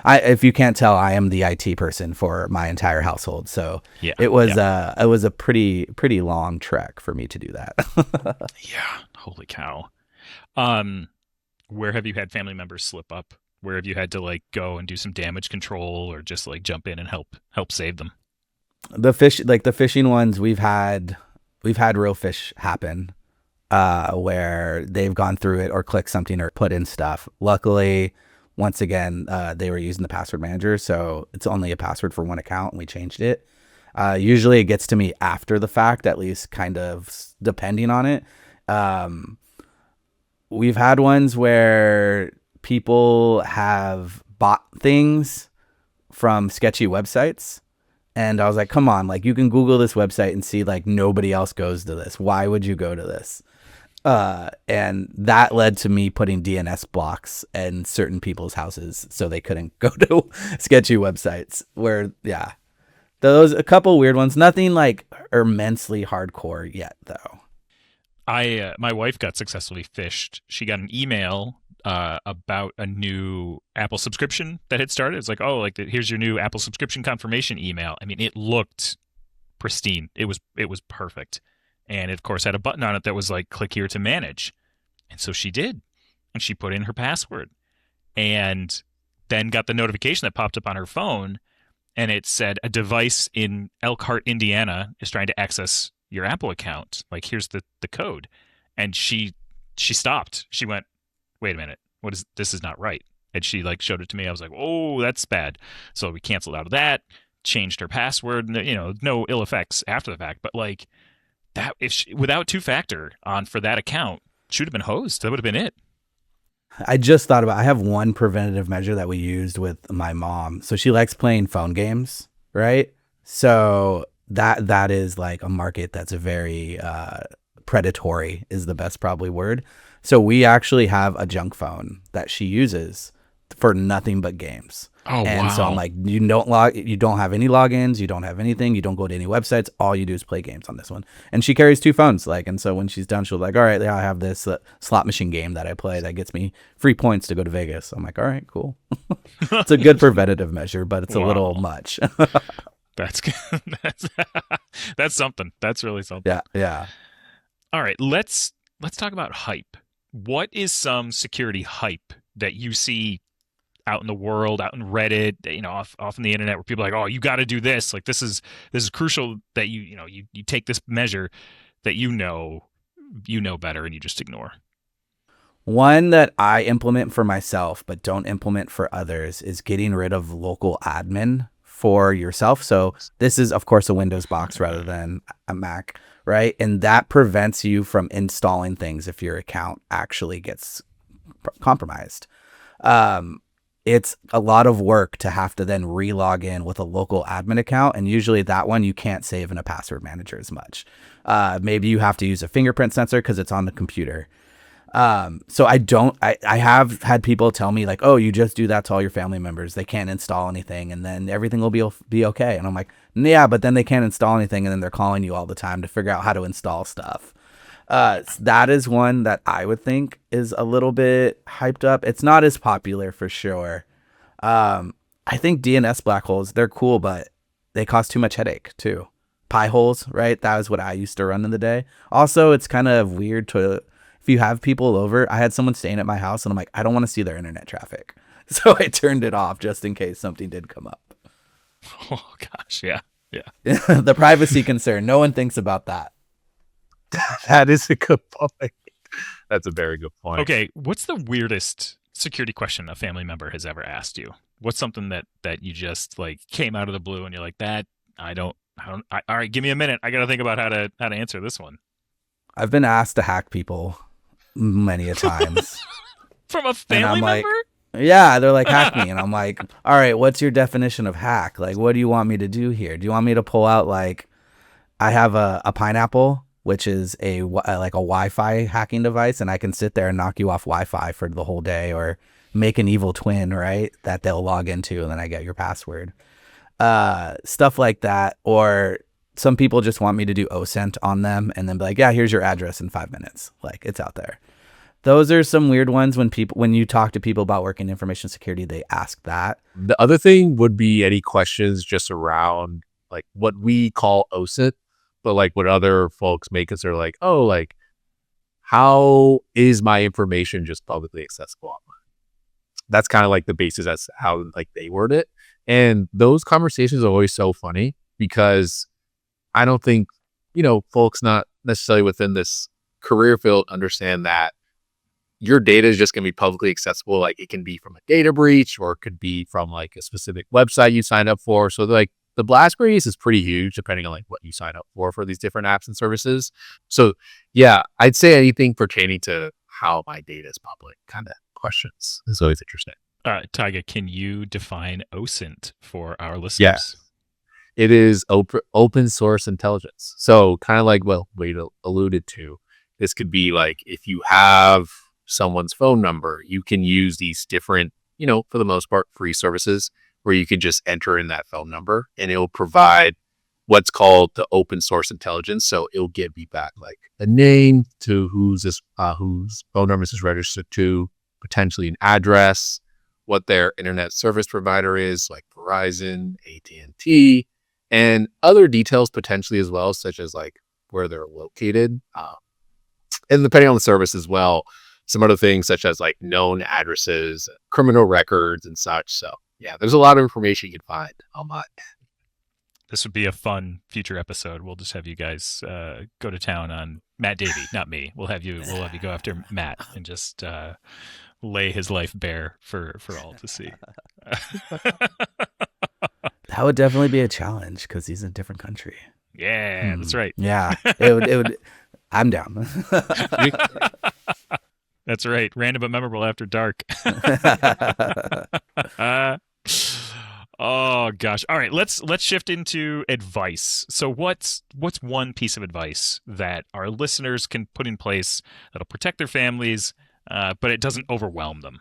If you can't tell, I am the IT person for my entire household, so Yeah, it was a pretty long trek for me to do that. yeah. Holy cow. Where have you had family members slip up? Where have you had to like go and do some damage control, or just like jump in and help save them? The phishing ones, we've had real fish happen, where they've gone through it or clicked something or put in stuff. Luckily, once again, they were using the password manager, so it's only a password for one account, and we changed it. Usually it gets to me after the fact, at least kind of depending on it. We've had ones where people have bought things from sketchy websites, and I was like, come on, like you can Google this website and see like nobody else goes to this. Why would you go to this? And that led to me putting DNS blocks in certain people's houses so they couldn't go to sketchy websites. Where, yeah, those a couple weird ones. Nothing like immensely hardcore yet, though. My wife got successfully phished. She got an email about a new Apple subscription that had started. It's like, oh, like here's your new Apple subscription confirmation email. I mean, it looked pristine. It was perfect. And it, of course, had a button on it that was like, click here to manage. And so she did. And she put in her password. And then got the notification that popped up on her phone. And it said, a device in Elkhart, Indiana is trying to access your Apple account. Like, here's the code. And she stopped. She went, wait a minute. This is not right. And she like showed it to me. I was like, oh, that's bad. So we canceled out of that, changed her password, no ill effects after the fact. But like, that without 2-factor on for that account, should have been hosed. That would have been it. I just thought about, I have one preventative measure that we used with my mom. So she likes playing phone games, right? So that is like a market that's a very predatory is the best probably word. So we actually have a junk phone that she uses for nothing but games. Oh, and wow. so I'm like, you don't have any logins, you don't have anything, you don't go to any websites, all you do is play games on this one. And she carries 2 phones, like, and so when she's done, she'll like, all right, yeah, I have this slot machine game that I play that gets me free points to go to Vegas. I'm like, all right, cool. It's a good preventative measure, but it's a little much. That's that's something. That's really something. Yeah. All right, let's talk about hype. What is some security hype that you see out in the world, out in Reddit, off on the internet, where people are like, oh, you got to do this. Like, this is crucial that you take this measure that you know better and you just ignore. One that I implement for myself but don't implement for others is getting rid of local admin for yourself. So this is, of course, a Windows box rather than a Mac, right? And that prevents you from installing things if your account actually gets compromised. It's a lot of work to have to then re-log in with a local admin account. And usually that one you can't save in a password manager as much. Maybe you have to use a fingerprint sensor because it's on the computer. So I have had people tell me like, oh, you just do that to all your family members. They can't install anything and then everything will be okay. And I'm like, yeah, but then they can't install anything. And then they're calling you all the time to figure out how to install stuff. That is one that I would think is a little bit hyped up. It's not as popular for sure. I think DNS black holes, they're cool, but they cause too much headache too. Pi holes, right? That was what I used to run in the day. Also, it's kind of weird to, if you have people over, I had someone staying at my house and I'm like, I don't want to see their internet traffic. So I turned it off just in case something did come up. Oh gosh, yeah. The privacy concern, no one thinks about that. That is a good point. That's a very good point. Okay, what's the weirdest security question a family member has ever asked you? What's something that you just like came out of the blue and you're like, that all right, give me a minute. I got to think about how to answer this one. I've been asked to hack people many a times. From a family member? Yeah, they're like, hack me. And I'm like, all right, what's your definition of hack? Like, what do you want me to do here? Do you want me to pull out, like, I have a pineapple, which is like a Wi-Fi hacking device, and I can sit there and knock you off Wi-Fi for the whole day, or make an evil twin, right, that they'll log into, and then I get your password. Stuff like that. Or some people just want me to do OSINT on them and then be like, yeah, here's your address in 5 minutes. Like, it's out there. Those are some weird ones when you talk to people about working information security, they ask that. The other thing would be any questions just around like what we call OSINT, but like what other folks make us are like, oh, like how is my information just publicly accessible online? That's kind of like the basis. That's how like they word it. And those conversations are always so funny because I don't think, folks not necessarily within this career field understand that your data is just going to be publicly accessible. Like it can be from a data breach or it could be from like a specific website you signed up for. So like the blast radius is pretty huge depending on like what you sign up for these different apps and services. So yeah, I'd say anything pertaining to how my data is public kind of questions is always interesting. Tyga, can you define OSINT for our listeners? Yes. It is open source intelligence. So kind of like what Wade alluded to, this could be like if you have someone's phone number, you can use these different, for the most part, free services where you can just enter in that phone number and it'll provide what's called the open source intelligence. So it'll give you back like a name to whose phone number is registered to, potentially an address, what their internet service provider is, like Verizon, AT&T, and other details potentially as well, such as like where they're located. And depending on the service as well, some other things such as like known addresses, criminal records and such. So yeah, there's a lot of information you can find online. This would be a fun future episode. We'll just have you guys go to town on Matt Davey, not me. We'll have you go after Matt and just lay his life bare for all to see. That would definitely be a challenge because he's in a different country. Yeah, that's right. Yeah, it would. I'm down. That's right. Random but memorable after dark. Oh gosh. All right, let's shift into advice. So what's one piece of advice that our listeners can put in place that'll protect their families, but it doesn't overwhelm them?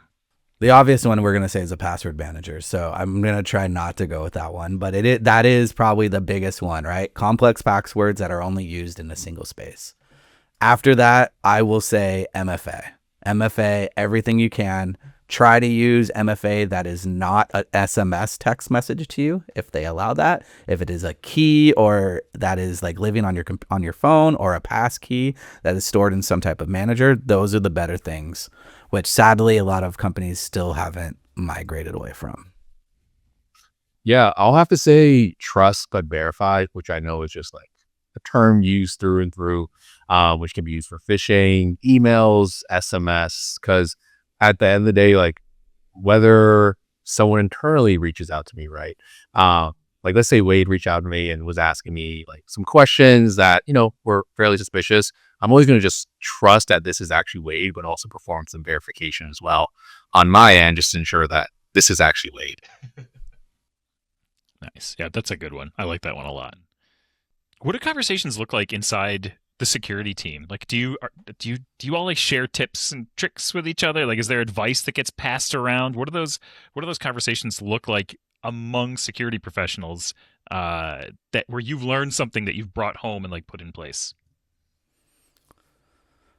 The obvious one we're going to say is a password manager. So I'm going to try not to go with that one, but that is probably the biggest one, right? Complex passwords that are only used in a single space. After that, I will say MFA. MFA, everything you can. Try to use MFA that is not an SMS text message to you, if they allow that. If it is a key or that is like living on your phone, or a pass key that is stored in some type of manager, those are the better things, which sadly a lot of companies still haven't migrated away from. Yeah, I'll have to say trust but verify, which I know is just like a term used through and through, which can be used for phishing, emails, SMS, because at the end of the day, like whether someone internally reaches out to me, right? Like let's say Wade reached out to me and was asking me like some questions that, were fairly suspicious. I'm always going to just trust that this is actually Wade, but also perform some verification as well on my end, just to ensure that this is actually Wade. Nice. Yeah, that's a good one. I like that one a lot. What do conversations look like inside the security team? Like, do you all like share tips and tricks with each other? Like, is there advice that gets passed around? What do those conversations look like among security professionals that where you've learned something that you've brought home and like put in place?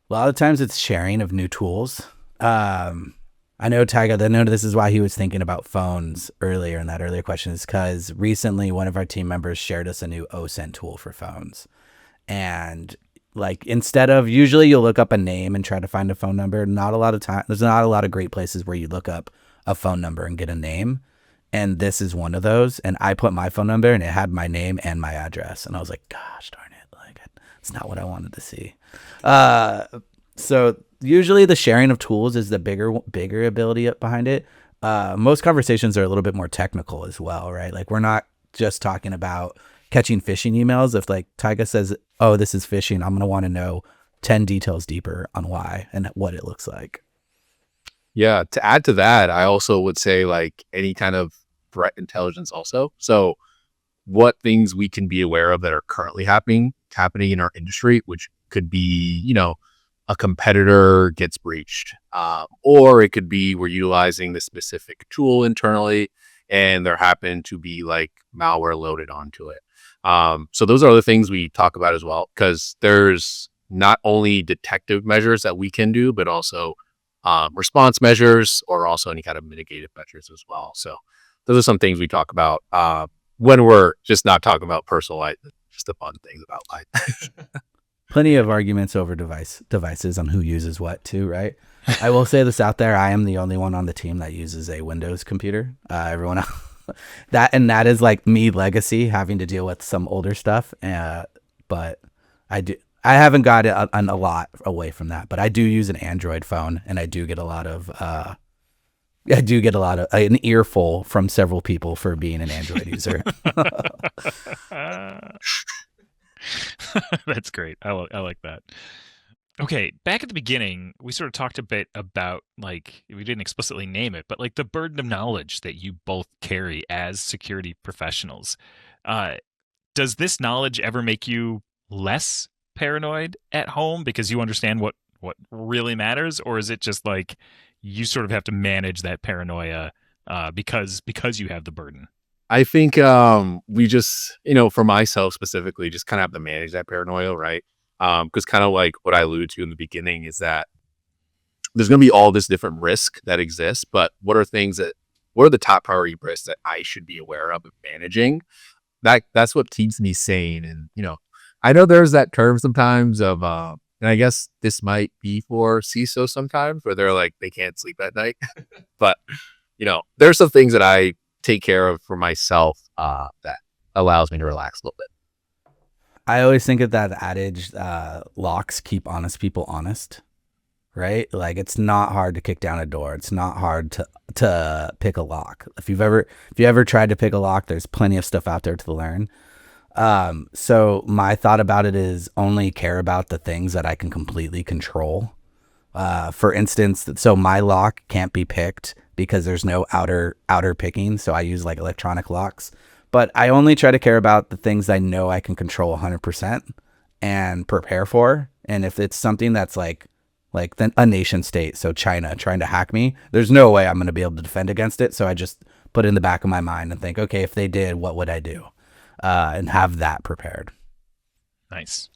A lot of times it's sharing of new tools. I know Tyga, I know this is why he was thinking about phones earlier in that earlier question, is because recently one of our team members shared us a new OSINT tool for phones. And like, instead of, usually you'll look up a name and try to find a phone number. Not a lot of time. There's not a lot of great places where you look up a phone number and get a name. And this is one of those. And I put my phone number and it had my name and my address. And I was like, gosh darn it. Like, it's not what I wanted to see. So usually the sharing of tools is the bigger ability behind it. Most conversations are a little bit more technical as well, right? Like, we're not just talking about catching phishing emails. If like Tyga says, oh, this is phishing, I'm going to want to know 10 details deeper on why and what it looks like. Yeah. To add to that, I also would say like any kind of threat intelligence also. So what things we can be aware of that are currently happening in our industry, which could be, a competitor gets breached, or it could be we're utilizing the specific tool internally and there happen to be like malware loaded onto it. So those are the things we talk about as well, because there's not only detective measures that we can do, but also response measures or also any kind of mitigative measures as well. So those are some things we talk about when we're just not talking about personal life, just the fun things about life. Plenty of arguments over devices on who uses what too, right? I will say this out there. I am the only one on the team that uses a Windows computer. Everyone else, that is like me legacy, having to deal with some older stuff. But I haven't got it a lot away from that, but I do use an Android phone and I do get a lot of an earful from several people for being an Android user. That's great. I like that. Okay, back at the beginning, we sort of talked a bit about, like, we didn't explicitly name it, but like the burden of knowledge that you both carry as security professionals. Does this knowledge ever make you less paranoid at home because you understand what really matters, or is it just like you sort of have to manage that paranoia because you have the burden? I think we just, for myself specifically, just kind of have to manage that paranoia, right? Because kind of like what I alluded to in the beginning is that there's going to be all this different risk that exists, but what are the top priority risks that I should be aware of and managing? That's what keeps me sane. And, I know there's that term sometimes of, and I guess this might be for CISO sometimes where they're like, they can't sleep at night, but, there's some things that I take care of for myself that allows me to relax a little bit. I always think of that adage, locks keep honest people honest, right? Like, it's not hard to kick down a door. It's not hard to pick a lock. If you ever tried to pick a lock, there's plenty of stuff out there to learn. So my thought about it is only care about the things that I can completely control. For instance, so my lock can't be picked because there's no outer picking. So I use like electronic locks, but I only try to care about the things I know I can control 100% and prepare for. And if it's something that's like a nation state, so China trying to hack me, there's no way I'm going to be able to defend against it. So I just put it in the back of my mind and think, okay, if they did, what would I do? And have that prepared. Nice.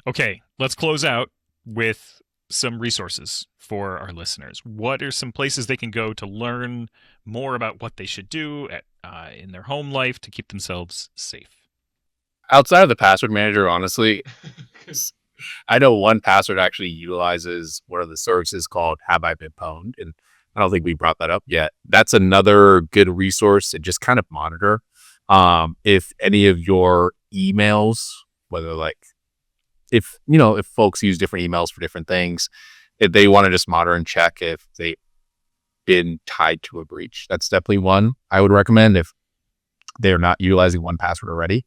Okay, let's close out with some resources for our listeners. What are some places they can go to learn more about what they should do in their home life to keep themselves safe? Outside of the password manager, honestly, I know one password actually utilizes one of the services called Have I Been Pwned? And I don't think we brought that up yet. That's another good resource to just kind of monitor. If any of your emails, whether like, if folks use different emails for different things, if they want to just monitor and check if they've been tied to a breach, that's definitely one I would recommend if they're not utilizing 1Password already.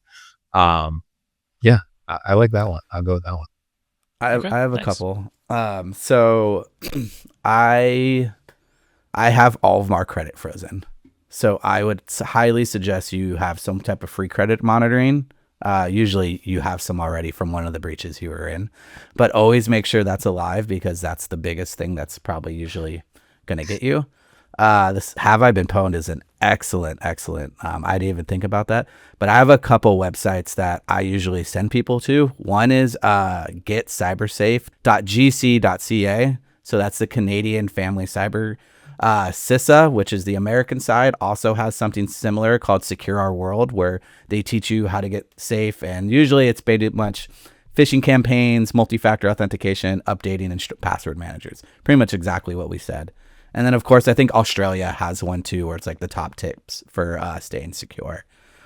Yeah, I like that one. I'll go with that one. I have a couple. So I have all of our credit frozen. So I would highly suggest you have some type of free credit monitoring. Usually you have some already from one of the breaches you were in, but always make sure that's alive because that's the biggest thing that's probably usually going to get you. This Have I Been Pwned is an Excellent. I didn't even think about that. But I have a couple websites that I usually send people to. One is getcybersafe.gc.ca. So that's the Canadian Family Cyber. CISA, which is the American side, also has something similar called Secure Our World, where they teach you how to get safe. And usually it's pretty much phishing campaigns, multi-factor authentication, updating, and password managers. Pretty much exactly what we said. And then, of course, I think Australia has one too, where it's like the top tips for staying secure.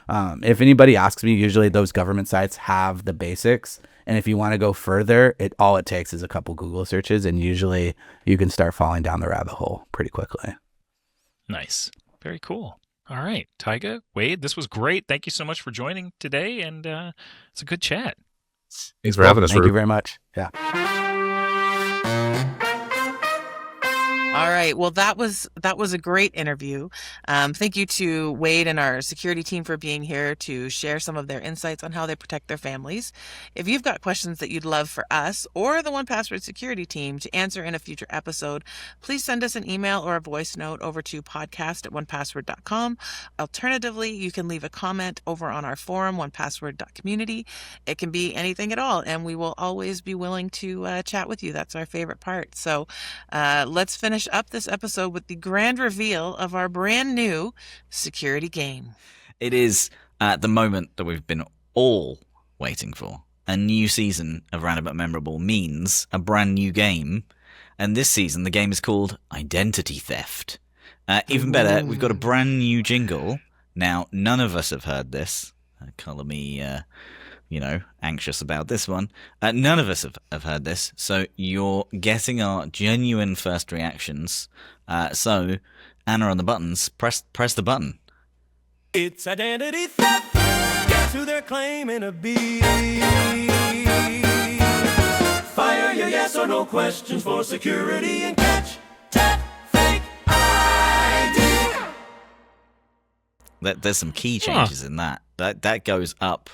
If anybody asks me, usually those government sites have the basics. And if you want to go further, all it takes is a couple Google searches, and usually you can start falling down the rabbit hole pretty quickly. Nice. Very cool. All right, Tyga, Wade, this was great. Thank you so much for joining today, and it's a good chat. Thanks for having us. Thank you very much. Yeah. All right. Well, that was a great interview. Thank you to Wade and our security team for being here to share some of their insights on how they protect their families. If you've got questions that you'd love for us or the 1Password security team to answer in a future episode, please send us an email or a voice note over to podcast@onepassword.com. Alternatively, you can leave a comment over on our forum, onepassword.community. It can be anything at all, and we will always be willing to chat with you. That's our favorite part. So let's finish up this episode with the grand reveal of our brand new security game. It is the moment that we've been all waiting for. A new season of Random but Memorable means a brand new game. And this season, the game is called Identity Theft. Even better, we've got a brand new jingle. Now, none of us have heard this. Color me, anxious about this one. None of us have heard this. So you're getting our genuine first reactions. So, Anna on the buttons, press the button. It's identity theft. Guess who they're claiming to be? Fire your yes or no questions for security and catch that fake ID. There's some key changes in that. That goes up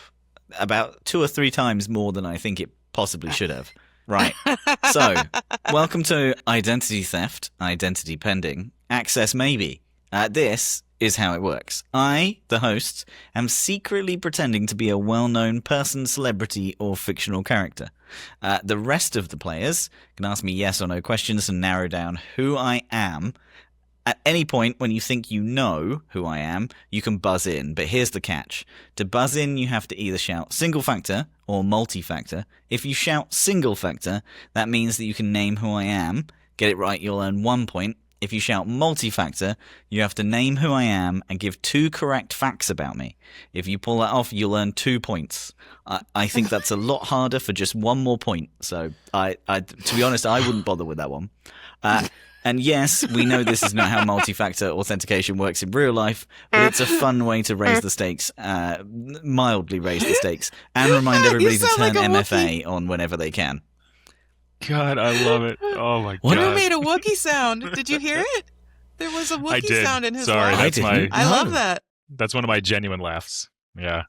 about 2 or 3 times more than I think it possibly should have. Right. So, welcome to Identity Theft, Identity Pending, Access Maybe. This is how it works. I, the host, am secretly pretending to be a well-known person, celebrity, or fictional character. The rest of the players can ask me yes or no questions and narrow down who I am. At any point when you think you know who I am, you can buzz in. But here's the catch. To buzz in, you have to either shout single factor or multi-factor. If you shout single factor, that means that you can name who I am. Get it right, you'll earn 1 point. If you shout multi-factor, you have to name who I am and give 2 correct facts about me. If you pull that off, you'll earn 2 points. I think that's a lot harder for just 1 more point. So, to be honest, I wouldn't bother with that one. And yes, we know this is not how multi-factor authentication works in real life, but it's a fun way to raise the stakes, mildly raise the stakes, and remind everybody to turn MFA on whenever they can. God, I love it. Oh my What? God. You made a Wookiee sound. Did you hear it? There was a I Wookiee did. sound in his Sorry, laugh. that's I love that. That's one of my genuine laughs. Yeah.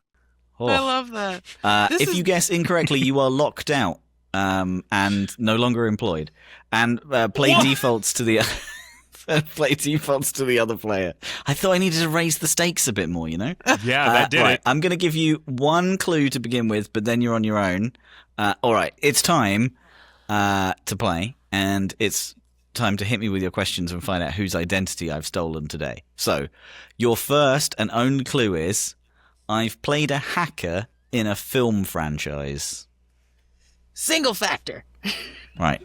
Oh. I love that. If you guess incorrectly, you are locked out and no longer employed. And play defaults to the play defaults to the other player. I thought I needed to raise the stakes a bit more, you know? Yeah, that did right, it. I'm going to give you 1 clue to begin with, but then you're on your own. All right, it's time to play, and it's time to hit me with your questions and find out whose identity I've stolen today. So, your first and only clue is, I've played a hacker in a film franchise. Single factor. Right.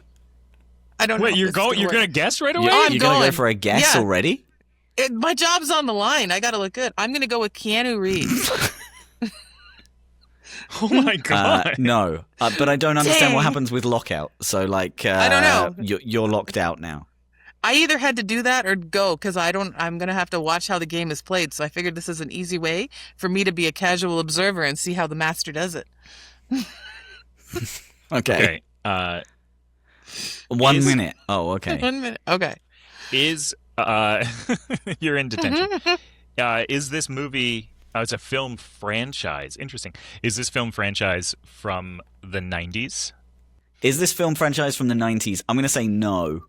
I don't know. Wait, you're if this is going to guess right away? I'm You're going to going. go for a guess Yeah. already? My job's on the line. I got to look good. I'm going to go with Keanu Reeves. Oh my God. No, but I don't understand what Dang. happens with lockout. So, like, I don't know. You're locked out now. I either had to do that or go because I'm going to have to watch how the game is played. So I figured this is an easy way for me to be a casual observer and see how the master does it. Okay. 1 Is- minute. Oh, okay. 1 minute. Okay. Is you're in detention. Is this movie it's a film franchise. Interesting. Is this film franchise from the 90s? Is this film franchise from the 90s? I'm going to say no.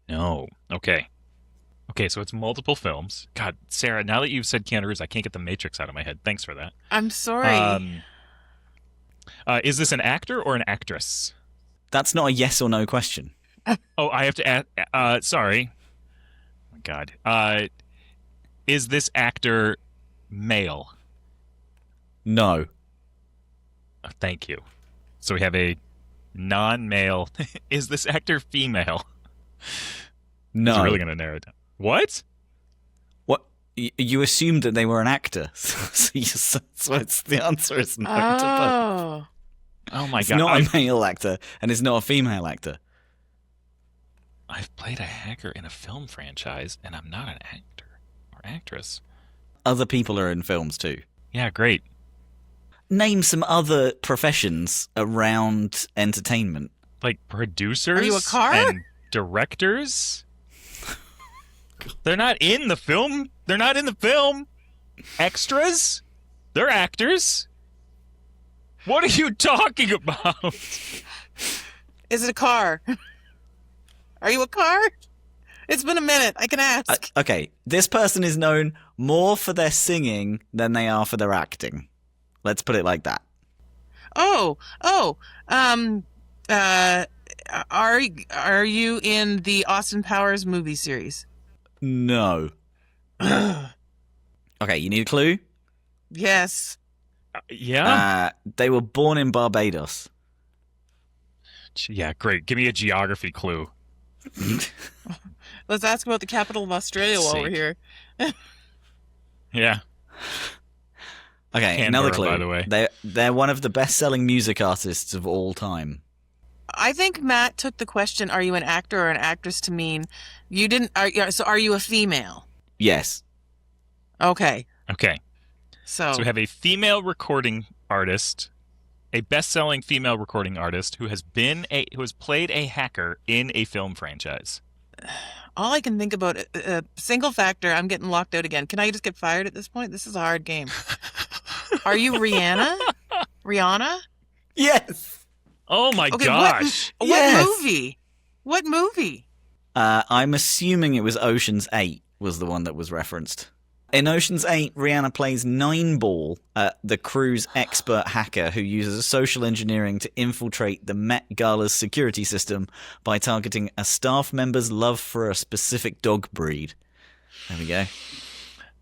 No. Okay. Okay, so it's multiple films. God, Sarah, now that you've said Keanu Reeves, I can't get The Matrix out of my head. Thanks for that. I'm sorry. Is this an actor or an actress? That's not a yes or no question. Oh, I have to ask. Sorry. Oh my God. Is this actor male? No. Thank you. So we have a non-male. Is this actor female? No. It's really going to narrow it down. What? What? You assumed that they were an actor. So the answer is no to both. Oh. Oh my It's God. not a male actor, and it's not a female actor. I've played a hacker in a film franchise, and I'm not an actor or actress. Other people are in films too. Yeah, great. Name some other professions around entertainment. Like producers Are you a car? and directors. They're not in the film. They're not in the film. Extras. They're actors. What are you talking about? Is it a car? Are you a car? It's been a minute. I can ask. Okay, this person is known more for their singing than they are for their acting. Let's put it like that. Are you in the Austin Powers movie series? No. Okay, you need a clue? Yes. Yeah. They were born in Barbados. Yeah, great. Give me a geography clue. Let's ask about the capital of Australia while we're Sake. here. Yeah. Okay, Canberra, another clue. by the way. They're one of the best-selling music artists of all time. I think Matt took the question, are you an actor or an actress, to mean you didn't. So are you a female? Yes. Okay. Okay. So So we have a female recording artist, a best-selling female recording artist who has played a hacker in a film franchise. all I can think about, single factor, I'm getting locked out again. Can I just get fired at this point? This is a hard game. Are you Rihanna? Rihanna? Yes. Oh my Okay, gosh. What Yes. movie? What movie? I'm assuming it was Ocean's 8 was the one that was referenced. In Ocean's 8, Rihanna plays Nineball, the crew's expert hacker who uses social engineering to infiltrate the Met Gala's security system by targeting a staff member's love for a specific dog breed. There we go.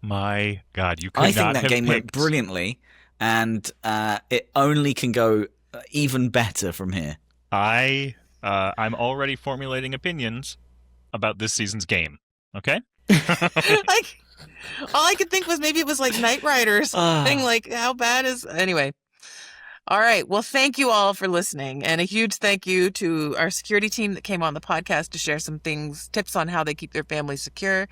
My God, you could I not think that have game went picked- brilliantly, and it only can go even better from here. I'm already formulating opinions about this season's game. Okay? Like, all I could think was maybe it was like Knight Rider or something. Like, how bad is... Anyway. All right. Well, thank you all for listening. And a huge thank you to our security team that came on the podcast to share some tips on how they keep their families secure.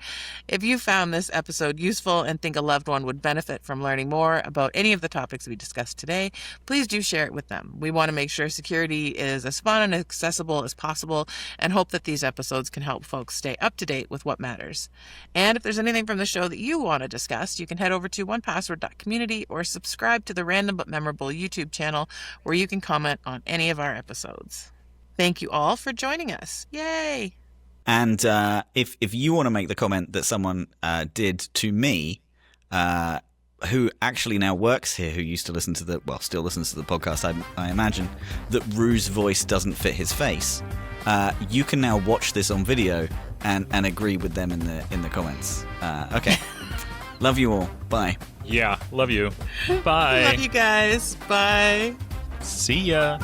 If you found this episode useful and think a loved one would benefit from learning more about any of the topics we discussed today, please do share it with them. We want to make sure security is as fun and accessible as possible and hope that these episodes can help folks stay up to date with what matters. And if there's anything from the show that you want to discuss, you can head over to onepassword.community or subscribe to the Random But Memorable YouTube channel where you can comment on any of our episodes. Thank you all for joining us. Yay! And if you want to make the comment that someone did to me, who actually now works here, who used to still listens to the podcast, I imagine, that Rue's voice doesn't fit his face, you can now watch this on video and agree with them in the comments. Okay. Love you all. Bye. Yeah, love you. Bye. Love you guys. Bye. See ya.